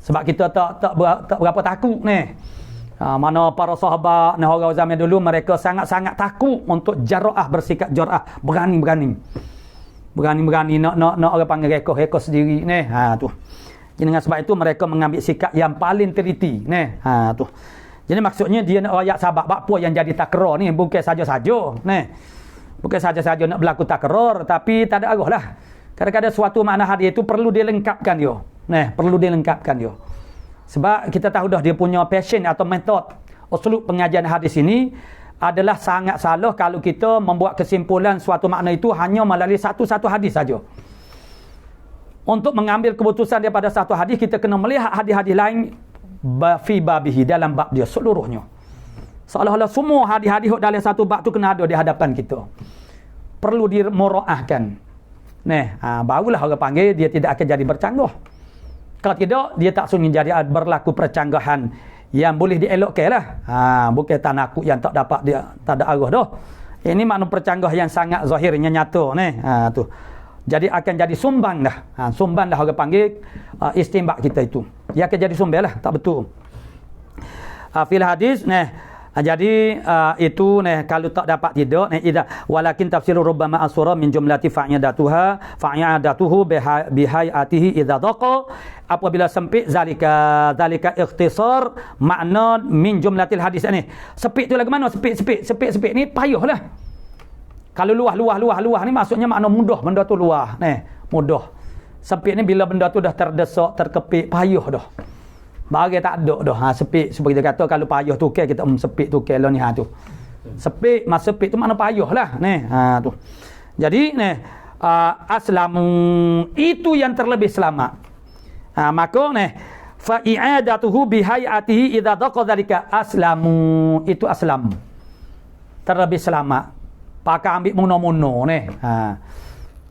Sebab kita tak berapa takut mana para sahabat orang zaman dulu mereka sangat-sangat takut untuk jara'ah, bersikap jara'ah, berani nak orang panggil reka sendiri tu. Jadi dengan sebab itu mereka mengambil sikap yang paling teliti tu. Jadi maksudnya dia nak rakyat sahabat apa yang jadi takror ni bukan saja-saja bukan saja-saja nak berlaku takror, tapi tak ada arah lah. Kadang-kadang suatu makna hadis itu perlu dilengkapkan dia. Perlu dilengkapkan dia. Sebab kita tahu dah dia punya passion atau metod uslub pengajian hadis ini adalah sangat salah kalau kita membuat kesimpulan suatu makna itu hanya melalui satu-satu hadis saja. Untuk mengambil keputusan daripada satu hadis, kita kena melihat hadis-hadis lain fi babihi, dalam bab dia seluruhnya. Seolah-olah semua hadis-hadis dalam satu bab tu kena ada di hadapan kita. Perlu dimuraahkan. Barulah orang panggil dia tidak akan jadi bercanggah. Kalau tidak, dia tak sunyi jadi berlaku percanggahan yang boleh dielokkan lah. Bukan tanakuk yang tak dapat dia tak ada arah dah. Ini makna percanggah yang sangat zahirnya nyata tu. Jadi akan jadi sumbang dah. Sumbang dah orang panggil istimbak kita itu. Dia akan jadi sumbang lah, tak betul. Fil hadis jadi itu kalau tak dapat tidak walakin tafsirur rubbama asura min jumlati fa'idatuhu bihayatihi idza daqa, apabila sempit zalika ikhtisar makna min jumlatil hadis ni. Sempit tu lagu mana? Sempit ni payahlah. Kalau luah ni maksudnya makna mudah, benda tu luah mudah. Sempit ni bila benda tu dah terdesak, terkepit, payah dah. Bagi tak ada dah. Sepit seperti kita kata kalau payah tu kita sepit tu lah ni tu. Sepit, mas sepit tu makna payah lah tu. Jadi aslamu itu yang terlebih selamat. Maka fa i'adatuhu bihayatihi idza daqa dzalika aslamu, itu aslam. Terlebih selamat. Pakai ambil muno-muno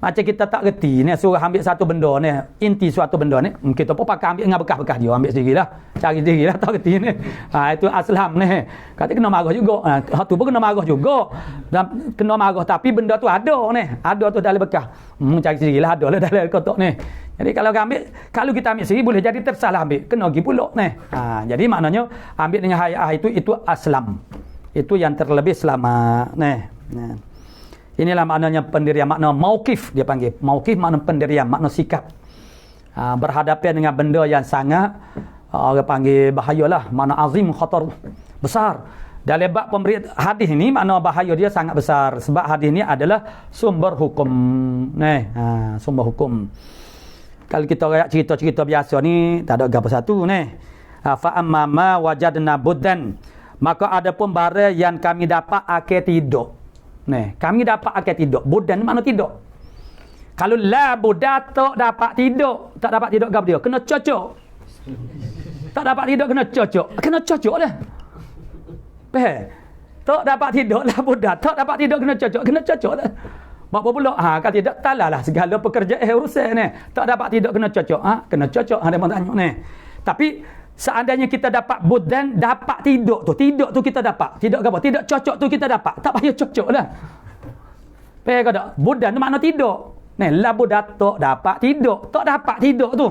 macam kita tak reti suruh ambil satu benda inti suatu benda kita pun pakai ambil dengan bekas-bekas dia, ambil sendirilah, cari sendirilah, tak reti itu aslam kata kena marah juga. Tu pun kena marah juga. Dan kena marah tapi benda tu ada tu dalam bekas. Cari sendirilah, ada lah dalam kotak Jadi kalau kita ambil sendiri boleh jadi tersalah ambil, kena pergi pula jadi maknanya ambil dengan hayah itu aslam. Itu yang terlebih selamat Inilah maknanya pendirian, makna mauqif dia panggil. Mauqif makna pendirian, makna sikap. Berhadapan dengan benda yang sangat orang panggil bahayalah, makna azim khatar, besar. Dalam bab pemberian hadis ini makna bahaya dia sangat besar sebab hadis ini adalah sumber hukum. Sumber hukum. Kalau kita rakyat cerita-cerita biasa ni tak ada apa satu fa amma ma wajadna buddan, maka ada pun barang yang kami dapat akhir tidak. Kami dapat akan tidak. Budan mana tidak? Kalau la budat tak dapat tidak. Tak dapat tidak gap dia. Kena cocok. Tak dapat tidak kena cocok. Kena cocok dah. Tak dapat tidak la budat. Tak dapat tidak kena cocok. Kena cocok dah. Apa pula? Kalau tidak talalah segala pekerjaan urusan Tak dapat tidak kena cocok. Kena cocok. Ada orang tanya Tapi seandainya kita dapat budan, dapat tidak tu kita dapat. Tidak apa? Tidak cocok tu kita dapat. Tak payah cocok dah. Faham ke tak? Budan tu makna tidak. La budat tak dapat tidak. Tak dapat tidak tu.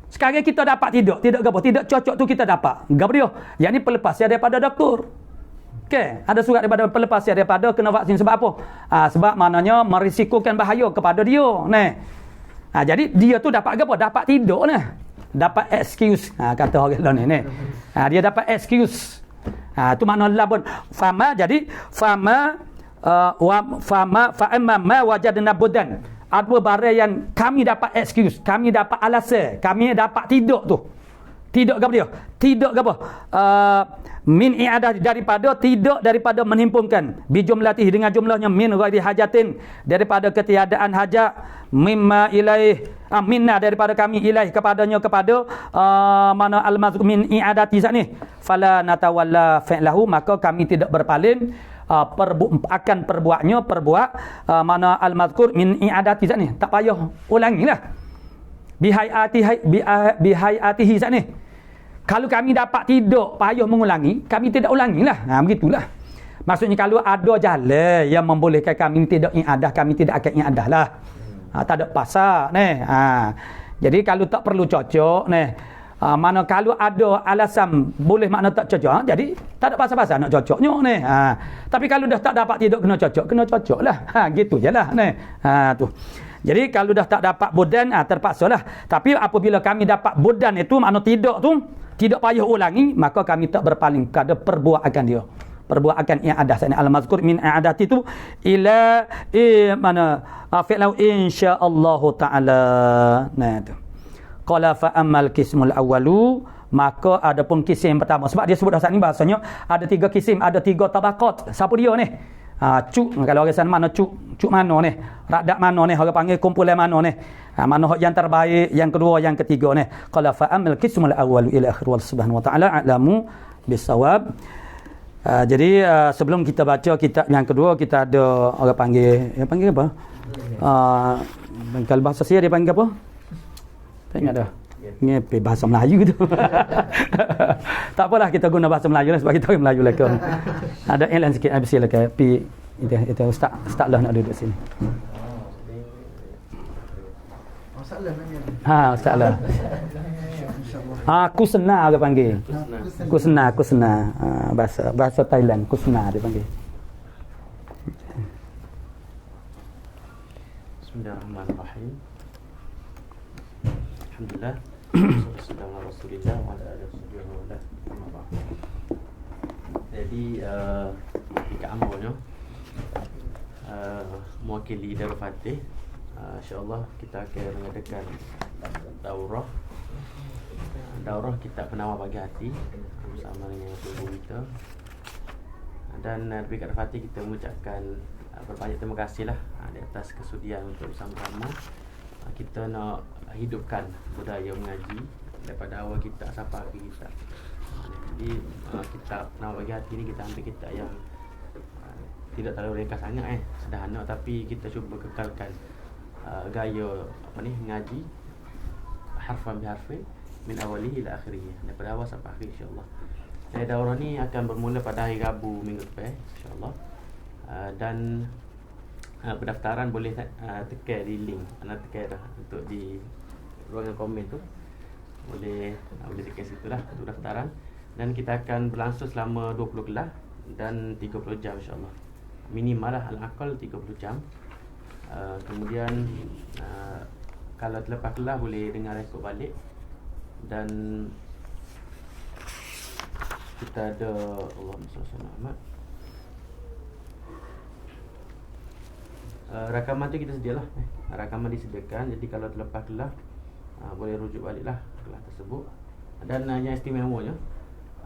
Sekarang kita dapat tidak. Tidak apa? Tidak cocok tu kita dapat. Gap dia. Yang ni pelepasnya daripada doktor. Okey, ada surat daripada pelepasnya daripada kena vaksin sebab apa? Sebab maknanya merisikokan bahaya kepada dia. Jadi dia tu dapat apa? Dapat tidak dapat excuse kata orang lain dia dapat excuse tu makna labun fama. Jadi fama fa amma ma wajadna budan, ada barang yang kami dapat excuse, kami dapat alasan, kami dapat tidak tu. Tidak apa dia? Tidak apa? min i'adah daripada menghimpunkan bi jumlatihi dengan jumlahnya min ghairi hajatin daripada ketiadaan hajat mimma ilaih minna daripada kami ilaih kepadanya kepada mana al-mazkur min i'adati zat ni fala natawalla fi'lahu maka kami tidak berpaling akan perbuat mana al-mazkur min i'adati zat ni tak payah ulangilah bihayatihi zat ni. Kalau kami dapat tidak payah mengulangi, kami tidak ulangilah. Begitulah. Maksudnya kalau ada jalan yang membolehkan kami tidak i'adah, kami tidak akan i'adah lah. Tak ada pasal ni. Jadi kalau tak perlu cocok ni, mana kalau ada alasan boleh makna tak cocok, jadi tak ada pasal-pasal nak cocoknya ni. Tapi kalau dah tak dapat tidak kena cocok lah. Gitu je lah ni. Tu. Jadi kalau dah tak dapat budan, terpaksalah. Tapi apabila kami dapat budan itu, makna tidak tu, tidak payah ulangi, maka kami tak berpaling kepada perbuatan dia. Perbuatan yang ada. Al-mazkur min i'adati itu ila mana fi'lau insyaallah ta'ala. Nah tu. Qala fa ammal qismul awwalu, maka adapun kisim pertama. Sebab dia sebut dah saat ni bahasanya ada 3 kisim, ada 3 tabaqat. Siapa dia ni? Cuk, kalau orang sana mana cuk mana ni, radak mana ni, orang panggil kumpulan mana ni, mana yang terbaik, yang kedua, yang ketiga ni. Qala fa amal qismul awwal ila akhir wal subhanahu wa ta'ala a'lamu bisawab. Jadi sebelum kita baca kitab yang kedua, kita ada orang panggil apa? Kalau bahasa saya dia panggil apa? Tak ingat dah. Ngepe bahasa Melayu tu. Tak apalah kita guna bahasa Melayu lah sebab kita orang Melayu lah ke. Ada yang lain sikit habis silakan. Pi itu ustaz lah nak duduk sini. Ustaz lah. Kusna dia panggil. Kusna. Bahasa Thailand kusna dia panggil. Bismillahirrahmanirrahim. Alhamdulillah. Jadi dekat Amronya mewakili Darul Fatih, insya-Allah kita akan mengadakan daurah kitab penawar bagi hati bersama dengan guru kita. Dan lebih kat Darul Fatih kita mengucapkan berbanyak terima kasihlah di atas kesudian untuk bersama-sama kita nak hidupkan budaya mengaji daripada awal kita sampai akhir kita. Jadi kitab Penawar Bagi Hati ni kita ambil kitab yang tidak terlalu ringkas sangat sederhana, tapi kita cuba kekalkan gaya mengaji harfan biharfin min awalihi ila akhirih, daripada awal sampai akhir insya-Allah. Jadi daurah ni akan bermula pada hari Rabu minggu depan insya-Allah. Dan pendaftaran boleh tekan di link, anda tekan dah untuk di ruangan komen tu, boleh tekan situ lah untuk daftaran. Dan kita akan berlangsung selama 20 kelas dan 30 jam insya-Allah. Minimal lah, al-aqal 30 jam. Kemudian kalau terlepas kelas boleh dengar rekod balik. Dan kita ada Allahumma shalli ala Muhammad. Rakaman tu kita sedialah. Rakaman disediakan, jadi kalau terlepas kelas boleh rujuk baliklah kelas tersebut. Dan yang istimewanya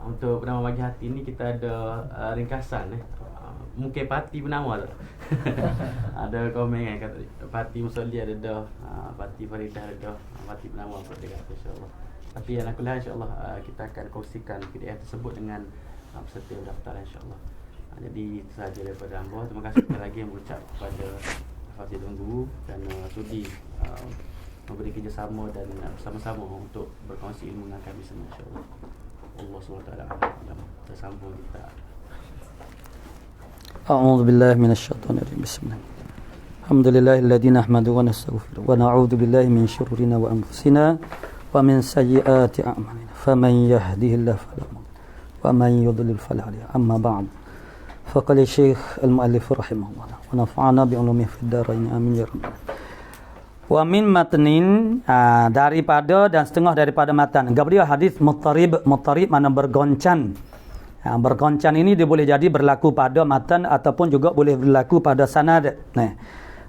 untuk Penawar Bagi Hati ni kita ada ringkasan mungkin parti penawar tu. Ada komen kan kata parti Musolli ada dah, parti Faridah ada dah, parti penawar pun ada insya-Allah. Tapi yang aku lihat insya-Allah kita akan kongsikan PDF tersebut dengan peserta yang daftar insya-Allah. Jadi itu sahaja daripada hamba. Terima kasih sekali lagi yang berucap kepada Fatih Tuan Guru dan sudi memberi kerjasama dan bersama-sama untuk berkongsi ilmu dengan kami semua insya-Allah. Allah SWT tersambung kita. A'udzu billahi minasyaitonir rajim. Bismillah. Alhamdulillahilladzi nahmaduhu wa nastaghfiruh wa na'udzu billahi min syururina wa anfusina wa min sayyiati a'malina. Faman yahdihillahu fala mudilla wa man yudlil fala hadiya. Amma ba'd. Faqala Syekh al-Muallif rahimahullah wa nafa'ana bi ulumihi fid dharain amin ya rabbal alamin. Wa min matnin, daripada dan setengah daripada matan. Gabriel hadis muttarib mana bergoncang. Bergoncang ini dia boleh jadi berlaku pada matan ataupun juga boleh berlaku pada sanad.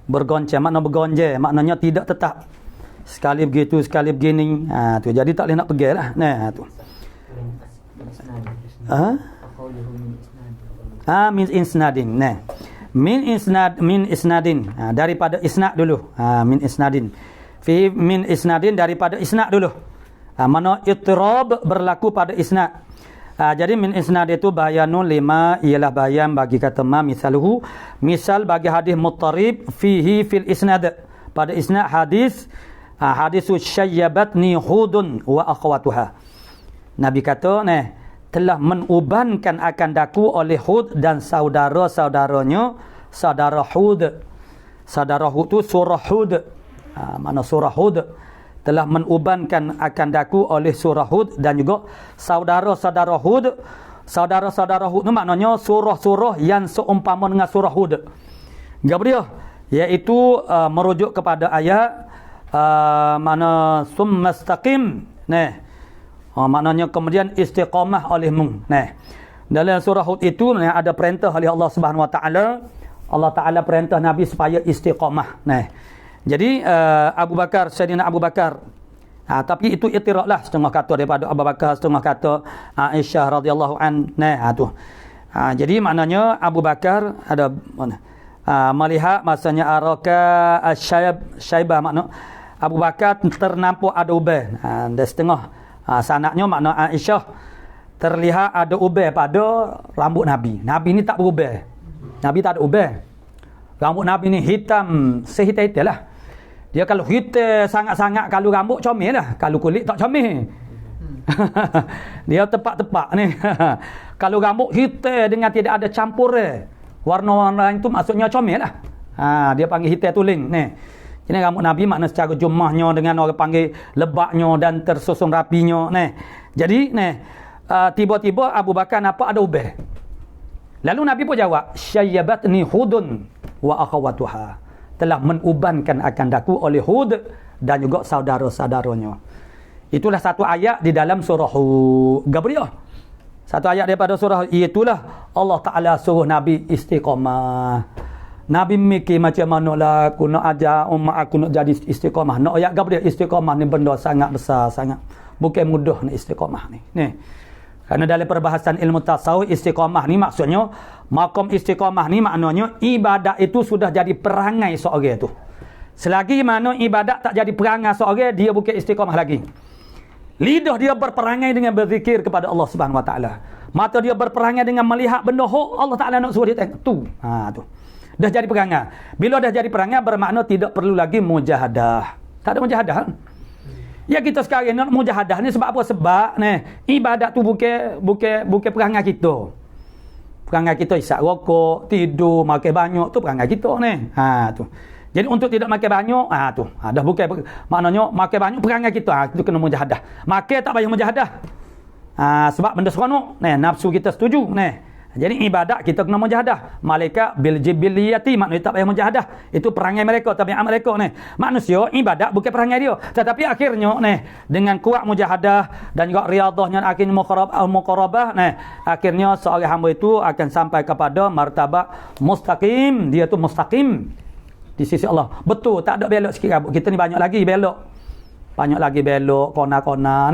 Bergoncang makna bergonjang, maknanya tidak tetap. Sekali begitu, sekali begini. Tu jadi tak boleh nak pegang lah. Tu. Min isnadin. Nah. Min isnadin. Daripada isnad dulu. Min isnadin. Min isnadin daripada isnad dulu. Mana ittirab berlaku pada isnad. Jadi min isnad itu bayanun lima ialah bayan bagi kata ma misaluhu. Misal bagi hadis muttarib fihi fil isnad. Pada isnad hadis hadisus syayyabatni hudun wa akhwatuha. Nabi kata telah menubankan akan daku oleh Hud dan saudara-saudaranya, saudara Hud. Saudara Hud itu surah Hud. Mana surah Hud telah menubankan akan daku oleh surah Hud dan juga saudara-saudara Hud. Saudara-saudara Hud itu maknanya surah-surah yang seumpama dengan surah Hud. Gabriel iaitu merujuk kepada ayat mana summastaqim. Maknanya kemudian istiqamah olehmu. Dalam surah Hud itu ada perintah oleh Allah Subhanahu Wa Taala. Allah Taala perintah Nabi supaya istiqamah. Jadi Abu Bakar, Sayyidina Abu Bakar. Tapi itu ittiraqlah, setengah kata daripada Abu Bakar, setengah kata Aisyah radhiyallahu an. Jadi maknanya Abu Bakar ada melihat masanya araka syaibah, makna Abu Bakar ternampak ada ubah. Dan setengah sanadnya makna Aisyah terlihat ada ubah pada rambut Nabi. Nabi ni tak berubah. Nabi tak ada ubah. Rambut Nabi ni hitam, sehitam-hitam lah. Dia kalau hitam sangat-sangat, kalau rambut comel lah. Kalau kulit tak comel. Dia tepak-tepak ni. Kalau rambut hitam dengan tidak ada campur warna-warna itu maksudnya comel lah. Dia panggil hitam tuling ni. Jadi rambut Nabi makna secara jumahnya dengan orang panggil lebatnya dan tersusun rapinya. Jadi tiba-tiba Abu Bakar nampak ada ubah. Lalu Nabi pun jawab, syayyabatni hudun wa akhawatuha. Telah menubankan akan daku oleh Hud dan juga saudara-saudaranya. Itulah satu ayat di dalam surah Hud. Gabriel. Satu ayat daripada surah Hud. Itulah Allah Ta'ala suruh Nabi istiqamah. Nabi mikir macam mana lah aku nak ajar umat aku nak jadi istiqamah. Nak ayat Gabriel istiqamah ni benda sangat besar sangat. Bukan mudah ni istiqamah ni. Kerana dalam perbahasan ilmu tasawuf istiqamah ni maksudnya maqam istiqamah ni maknanya ibadat itu sudah jadi perangai seorang tu. Selagi mana ibadat tak jadi perangai seorang, dia bukan istiqamah lagi. Lidah dia berperangai dengan berzikir kepada Allah Subhanahu Wa Taala. Mata dia berperangai dengan melihat benda hok Allah Taala nak suruh dia tengok tu. Tu. Dah jadi perangai. Bila dah jadi perangai bermakna tidak perlu lagi mujahadah. Tak ada mujahadah. Ya kita sekarang nak mujahadah ni sebab apa? Sebab ibadat tu bukan perangai kita. Perangai kita isap rokok, tidur, makan banyak tu perangai kita tu. Jadi untuk tidak makan banyak, tu. Dah bukan maknanya makan banyak perangai kita. Itu kena mujahadah. Makan tak payah mujahadah. Sebab benda seronok, nafsu kita setuju, Jadi ibadat kita kena mujahadah. Malaikat bil jibiliyati maknanya tak payah mujahadah. Itu perangai mereka, tabiat mereka Manusia ibadat bukan perangai dia. Tetapi akhirnya dengan kuat mujahadah dan juga riyadhahnya akhirnya muqarabah akhirnya seorang hamba itu akan sampai kepada martabat mustaqim. Dia tu mustaqim di sisi Allah. Betul, tak ada belok sikit rambut. Kita ni banyak lagi belok. Banyak lagi belok kona-kona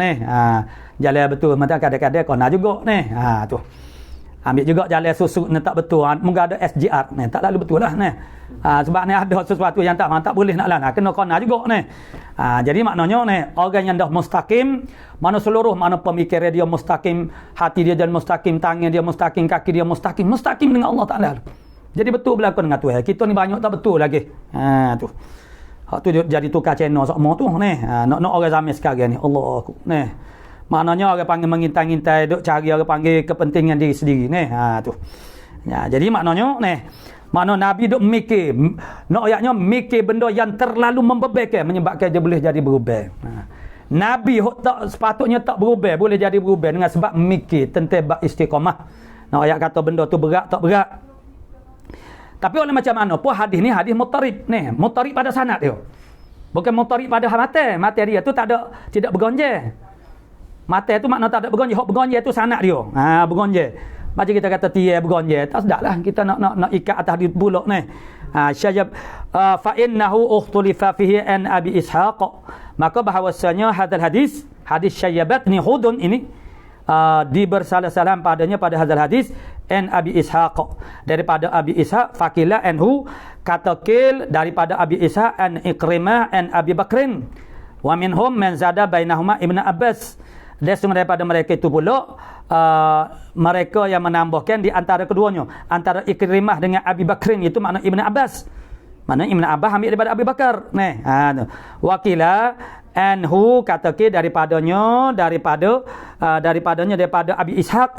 jalan betul, macam kadang-kadang kona juga tu. Ambil juga jalan susuk ni tak betul. Mungkin ada SGR tak lalu betul lah sebab ada sesuatu yang tak boleh nak lah kena kena juga jadi maknanya orang yang dah mustaqim, mana seluruh mana pemikiran dia mustaqim, hati dia dan mustaqim, tangan dia mustaqim, kaki dia mustaqim dengan Allah Taala. Jadi betul berlaku dengan Tuhan. Kita ni banyak tak betul lagi tu. Hak tu jadi tukar channel semua tu nak orang zaman sekarang ni Allah aku maknanya orang panggil mengintai-intai, duk cari orang panggil kepentingan diri sendiri tu. Jadi maknanya makna Nabi duk mikir, nak ayatnya mikir benda yang terlalu membebankan menyebabkan dia boleh jadi berubah. Nabi tak sepatutnya tak berubah, boleh jadi berubah dengan sebab mikir tentang bab istiqamah. Nak ayat kata benda tu berat tak berat. Tapi oleh macam mana pun hadis ni hadis muttarib muttarib pada sanad dia. Bukan muttarib pada mata dia tu tidak bergonjang. Mata tu makna tak ada bergonjang. Hak bergonjang tu sanad dia. Bergonjang. Macam kita kata tiai bergonjang. Tak sedaplah kita nak ikat atas di buluk syajab fa innahu ukhtulifa fihi an Abi Ishaq. Maka bahawasanya hadal hadis syayyabatni hudun ini dibersalah-salah padanya pada hadzal hadis an Abi Ishaq, daripada Abi Ishaq, faqila anhu, kata qil daripada Abi Ishaq, an Ikrimah an Abi Bakrin, wa minhum man zada bainahuma Ibnu Abbas, dan daripada mereka itu pula mereka yang menambahkan di antara keduanya, antara Ikrimah dengan Abi Bakrin, itu makna Ibnu Abbas. Mana Ibnu Abbas ambil daripada Abu Bakar. Wakila anhu, kata ke daripadanya daripada Abi Ishaq.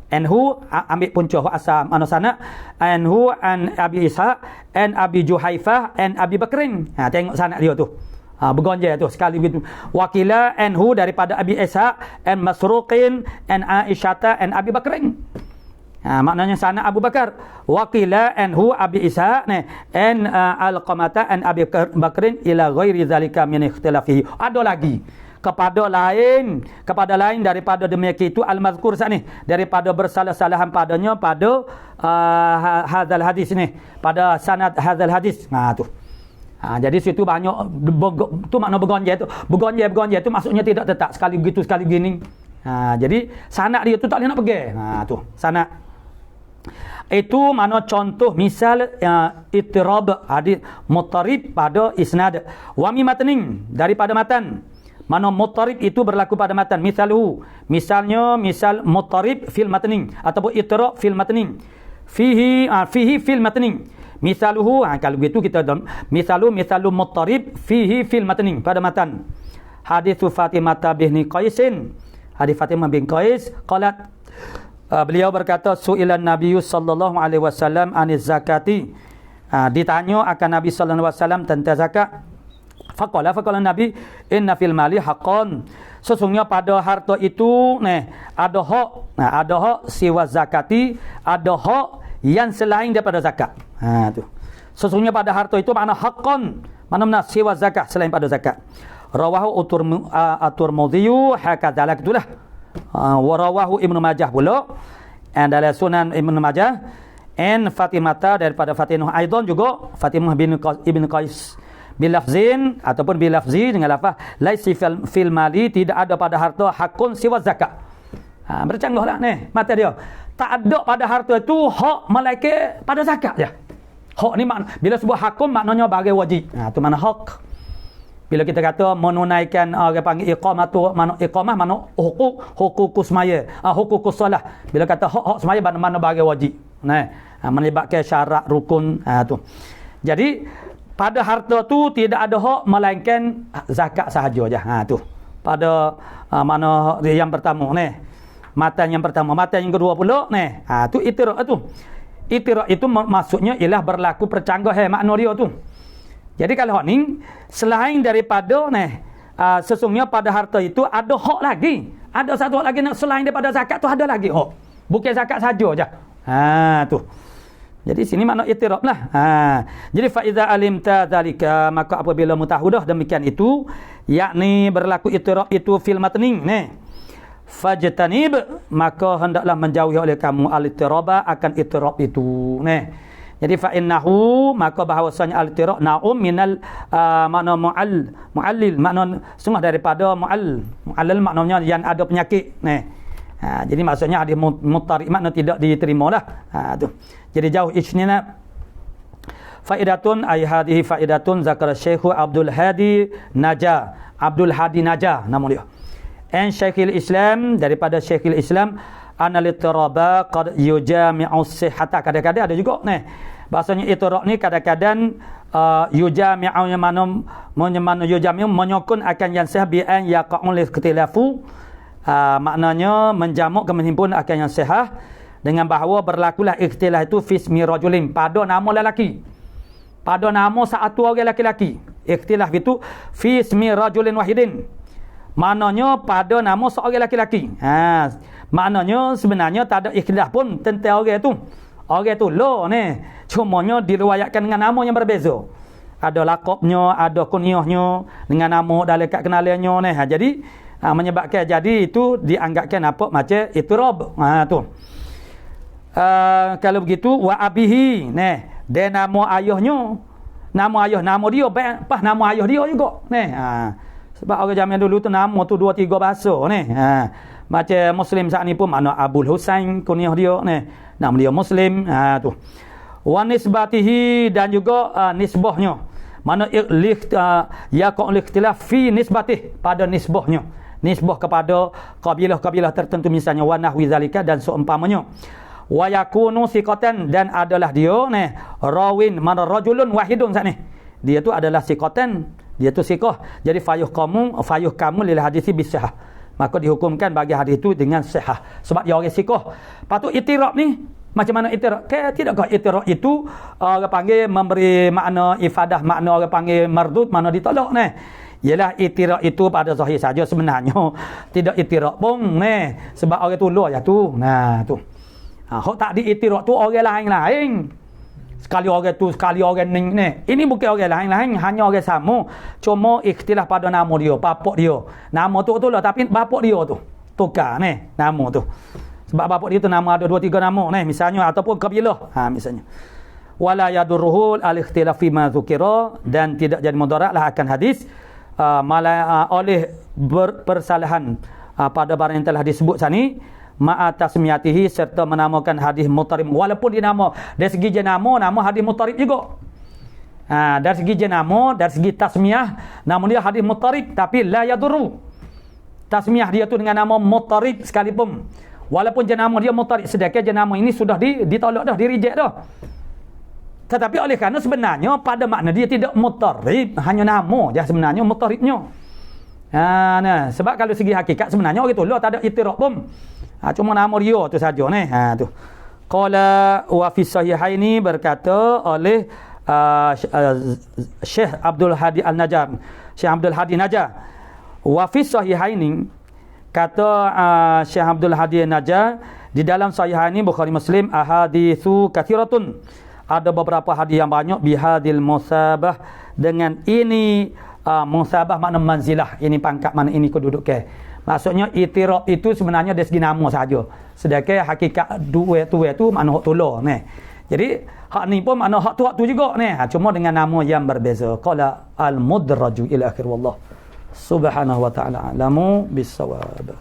Anhu ambil punca asal mana sana. Anhu an Abi Ishaq an Abi Juhaifah an Abi Bakrin. Tengok sanad dia tu. Bergonjal tu sekali begitu. Wakila anhu daripada Abi Ishaq an Masruqin an Aisyata an Abi Bakrin. Maknanya sana Abu Bakar. Wakila anhu Abi Ishaq an Al-Qamata an Abi Bakrin ila ghairi zalika min ikhtilafihi. Ada lagi kepada lain daripada demikian itu al-mazkur sini, daripada bersalah-salahan padanya pada hadzal hadis ni, pada sanad hadzal hadis. Tu. Jadi situ banyak tu makna bergonjal tu. Bergonjal tu maksudnya tidak tetap, sekali begitu sekali begini. Jadi sanad dia tu tak boleh nak pergi. Tu sanad. Itu mana contoh misal ittirab hadis muttarib pada isnad. Wa mi matnin, daripada matan. Mana muttarib itu berlaku pada matan. Misalnya misal muttarib fil matnin ataupun ittirab fil matnin. Fihi fil matnin. Misaluhu, kalau begitu kita misalu muttarib fihi fil matnin, pada matan. Hadis Fatimah binti Qaisin. Hadis Fatimah bin Qais qalat, beliau berkata, su'ilan Nabi sallallahu alaihi wasallam aniz zakati. Ditanya akan Nabi sallallahu alaihi wasallam tentang zakat. Faqala Nabi, inna fil mali haqqan. Sesungguhnya pada harta itu ada hak. Ada hak siwa zakati, ada hak yang selain daripada zakat. Tu. Sesungguhnya pada harta itu makna haqqan, mana siwa zakat, selain pada zakat. Rawahu at-Tirmidzi hakadzalik itulah. Warawahu Ibnu Majah pula, dan dalam Sunan Ibnu Majah, and Fatimah daripada Fatimah aidan juga Fatimah bin Ibn Qais bilafzin ataupun bilafzi dengan lafaz laisi fil mali, tidak ada pada harta hakun siwa zakat. Bercanggahlah ni mata dia. Tak ada pada harta itu hak melainkan pada zakat je. Hak ni makna bila sebut hakun maknanya bagi wajib. Tu mana hak. Bila kita kata menunaikan orang panggil iqamah tu, mana iqamah mana huquq semaya, huquq solah. Bila kata hak semaya mana bagi wajib. Melibatkan syarat rukun tu. Jadi pada harta tu tidak ada hak melainkan zakat sahaja je. Tu. Pada mana yang pertama matan yang pertama, matan yang kedua pula tu itirak tu. Itirak itu maksudnya ialah berlaku percanggah makna dia tu. Jadi kalau hak ni selain daripada sesungguhnya pada harta itu ada hak lagi. Ada satu hak lagi selain daripada zakat tu, ada lagi hak. Bukan zakat saja je. Tu. Jadi sini makna itiraf lah. Jadi fa iza alimta zalika, maka apabila mutahudah demikian itu, yakni berlaku itiraf itu fil matning fajtanib, maka hendaklah menjauhi oleh kamu al-ittiraba akan itiraf itu. Jadi fa innahu, maka bahawasanya al-ittirab na'um minal makna mu'allil, makna sungguh daripada mu'allil maknanya yang ada penyakit. Jadi maksudnya hadis muttarib makna tidak diterima lah. Tu. Jadi jauh ijtinab. Faidatun ay hadhihi faidatun zakara Syekh Abdul Hadi Najah nama dia. And Syekhul Islam, daripada Syekhul Islam, anal-ittiraba qad yujami'u sihhata. Kadang-kadang ada juga bahasanya ittirab ni kadang-kadang yujami'u yang mana yujami'u menyokong akan yang sahih bi an yaqa'ul ikhtilafu. Maknanya menjamak ke menghimpun akan yang sahih dengan bahawa berlakulah ikhtilaf itu fi ismi rajulin, pada nama lelaki, pada nama satu orang lelaki. Ikhtilaf itu fi ismi rajulin wahidin, maknanya pada nama seorang lelaki. Maknanya sebenarnya tak ada ikhtilaf pun tentang orang tu. Orang tu lo cumanya diriwayatkan dengan nama yang berbeza. Ada lakabnya, ada kunyahnya dengan nama dalam kad kenalannya Jadi menyebabkan jadi itu dianggapkan apa macam ittirab. Tu. Kalau begitu wa abihi dia nama ayahnya, nama dia pas nama ayah dia juga sebab orang zaman dulu tu nama tu 2-3 bahasa Macam Muslim saat ni pun makna Abul Husain kunyah dia ni. Nama dia Muslim. Tu. Wa nisbatihi dan juga nisbahnya. Mana yaqul ikhtilaf fi nisbatih pada nisbahnya. Nisbah kepada kabilah-kabilah tertentu misalnya wa nahwi zalika dan seumpamanya. Wa yakunu siqatan dan adalah dia ni rawin mana rajulun wahidun saat ni. Dia tu adalah siqatan, dia tu siqah. Jadi fayuh kamu lil hadis bisihah. Maka dihukumkan bagi hadis itu dengan sihah sebab dia orang siqah. Patut itiraf ni macam mana itiraf? Tidakkah itiraf itu orang panggil memberi makna ifadah, makna orang panggil mardud, makna ditolak ni. Ialah itiraf itu pada zahir saja sebenarnya. Tidak itiraf pun ni sebab orang tu luar ya tu. Nah tu. Hak tak diitiraf tu orang lain-lain. Sekali orang tu, sekali orang ni. Ini bukan orang lain-lain, hanya orang sama. Cuma ikhtilaf pada nama dia, bapak dia. Nama tu lah tapi bapak dia tu. Tukar ni nama tu. Sebab bapak dia tu nama ada 2-3 nama ni misalnya ataupun kabilah. Misalnya. Wala yadurruhul al-ikhtilaf fi ma dzukira dan tidak jadi mudaratlah akan hadis oleh persalahan pada barang yang telah disebut sini ma'a tasmiyatihi serta menamakan hadis mutarib walaupun dinama dari segi jenama nama hadis mutarib juga. Dari segi jenama, dari segi tasmiyah nama dia hadis mutarib tapi la yadurru. Tasmiyah dia tu dengan nama mutarib sekalipun. Walaupun jenama dia mutarib sedangkan jenama ini sudah ditolak dah, di-reject dah. Tetapi oleh kerana sebenarnya pada makna dia tidak mutarib, hanya nama je sebenarnya mutaribnya. Nah, sebab kalau segi hakikat sebenarnya orang tu lah tak ada itiraf pun. Cuma nama dia tu saja ni. Tu. Qala wa fi sahihaini berkata oleh Syekh Abdul Hadi Al-Najjar. Syekh Abdul Hadi Najjar. Wa fi sahihaini kata Syekh Abdul Hadi Najjar di dalam sahihaini Bukhari Muslim ahaditsu kathiratun. Ada beberapa hadis yang banyak bihadil musabah dengan ini musabah makna manzilah, ini pangkat mana ini kedudukan. Maksudnya itiraf itu sebenarnya dari segi nama saja. Sedangkan hakikat dua tu makna hak tolak ni. Jadi hak ni pun makna hak tu juga ni. Cuma dengan nama yang berbeza. Qala al-mudraju ila akhir wallah. Subhanahu wa ta'ala alamu bis-shawab.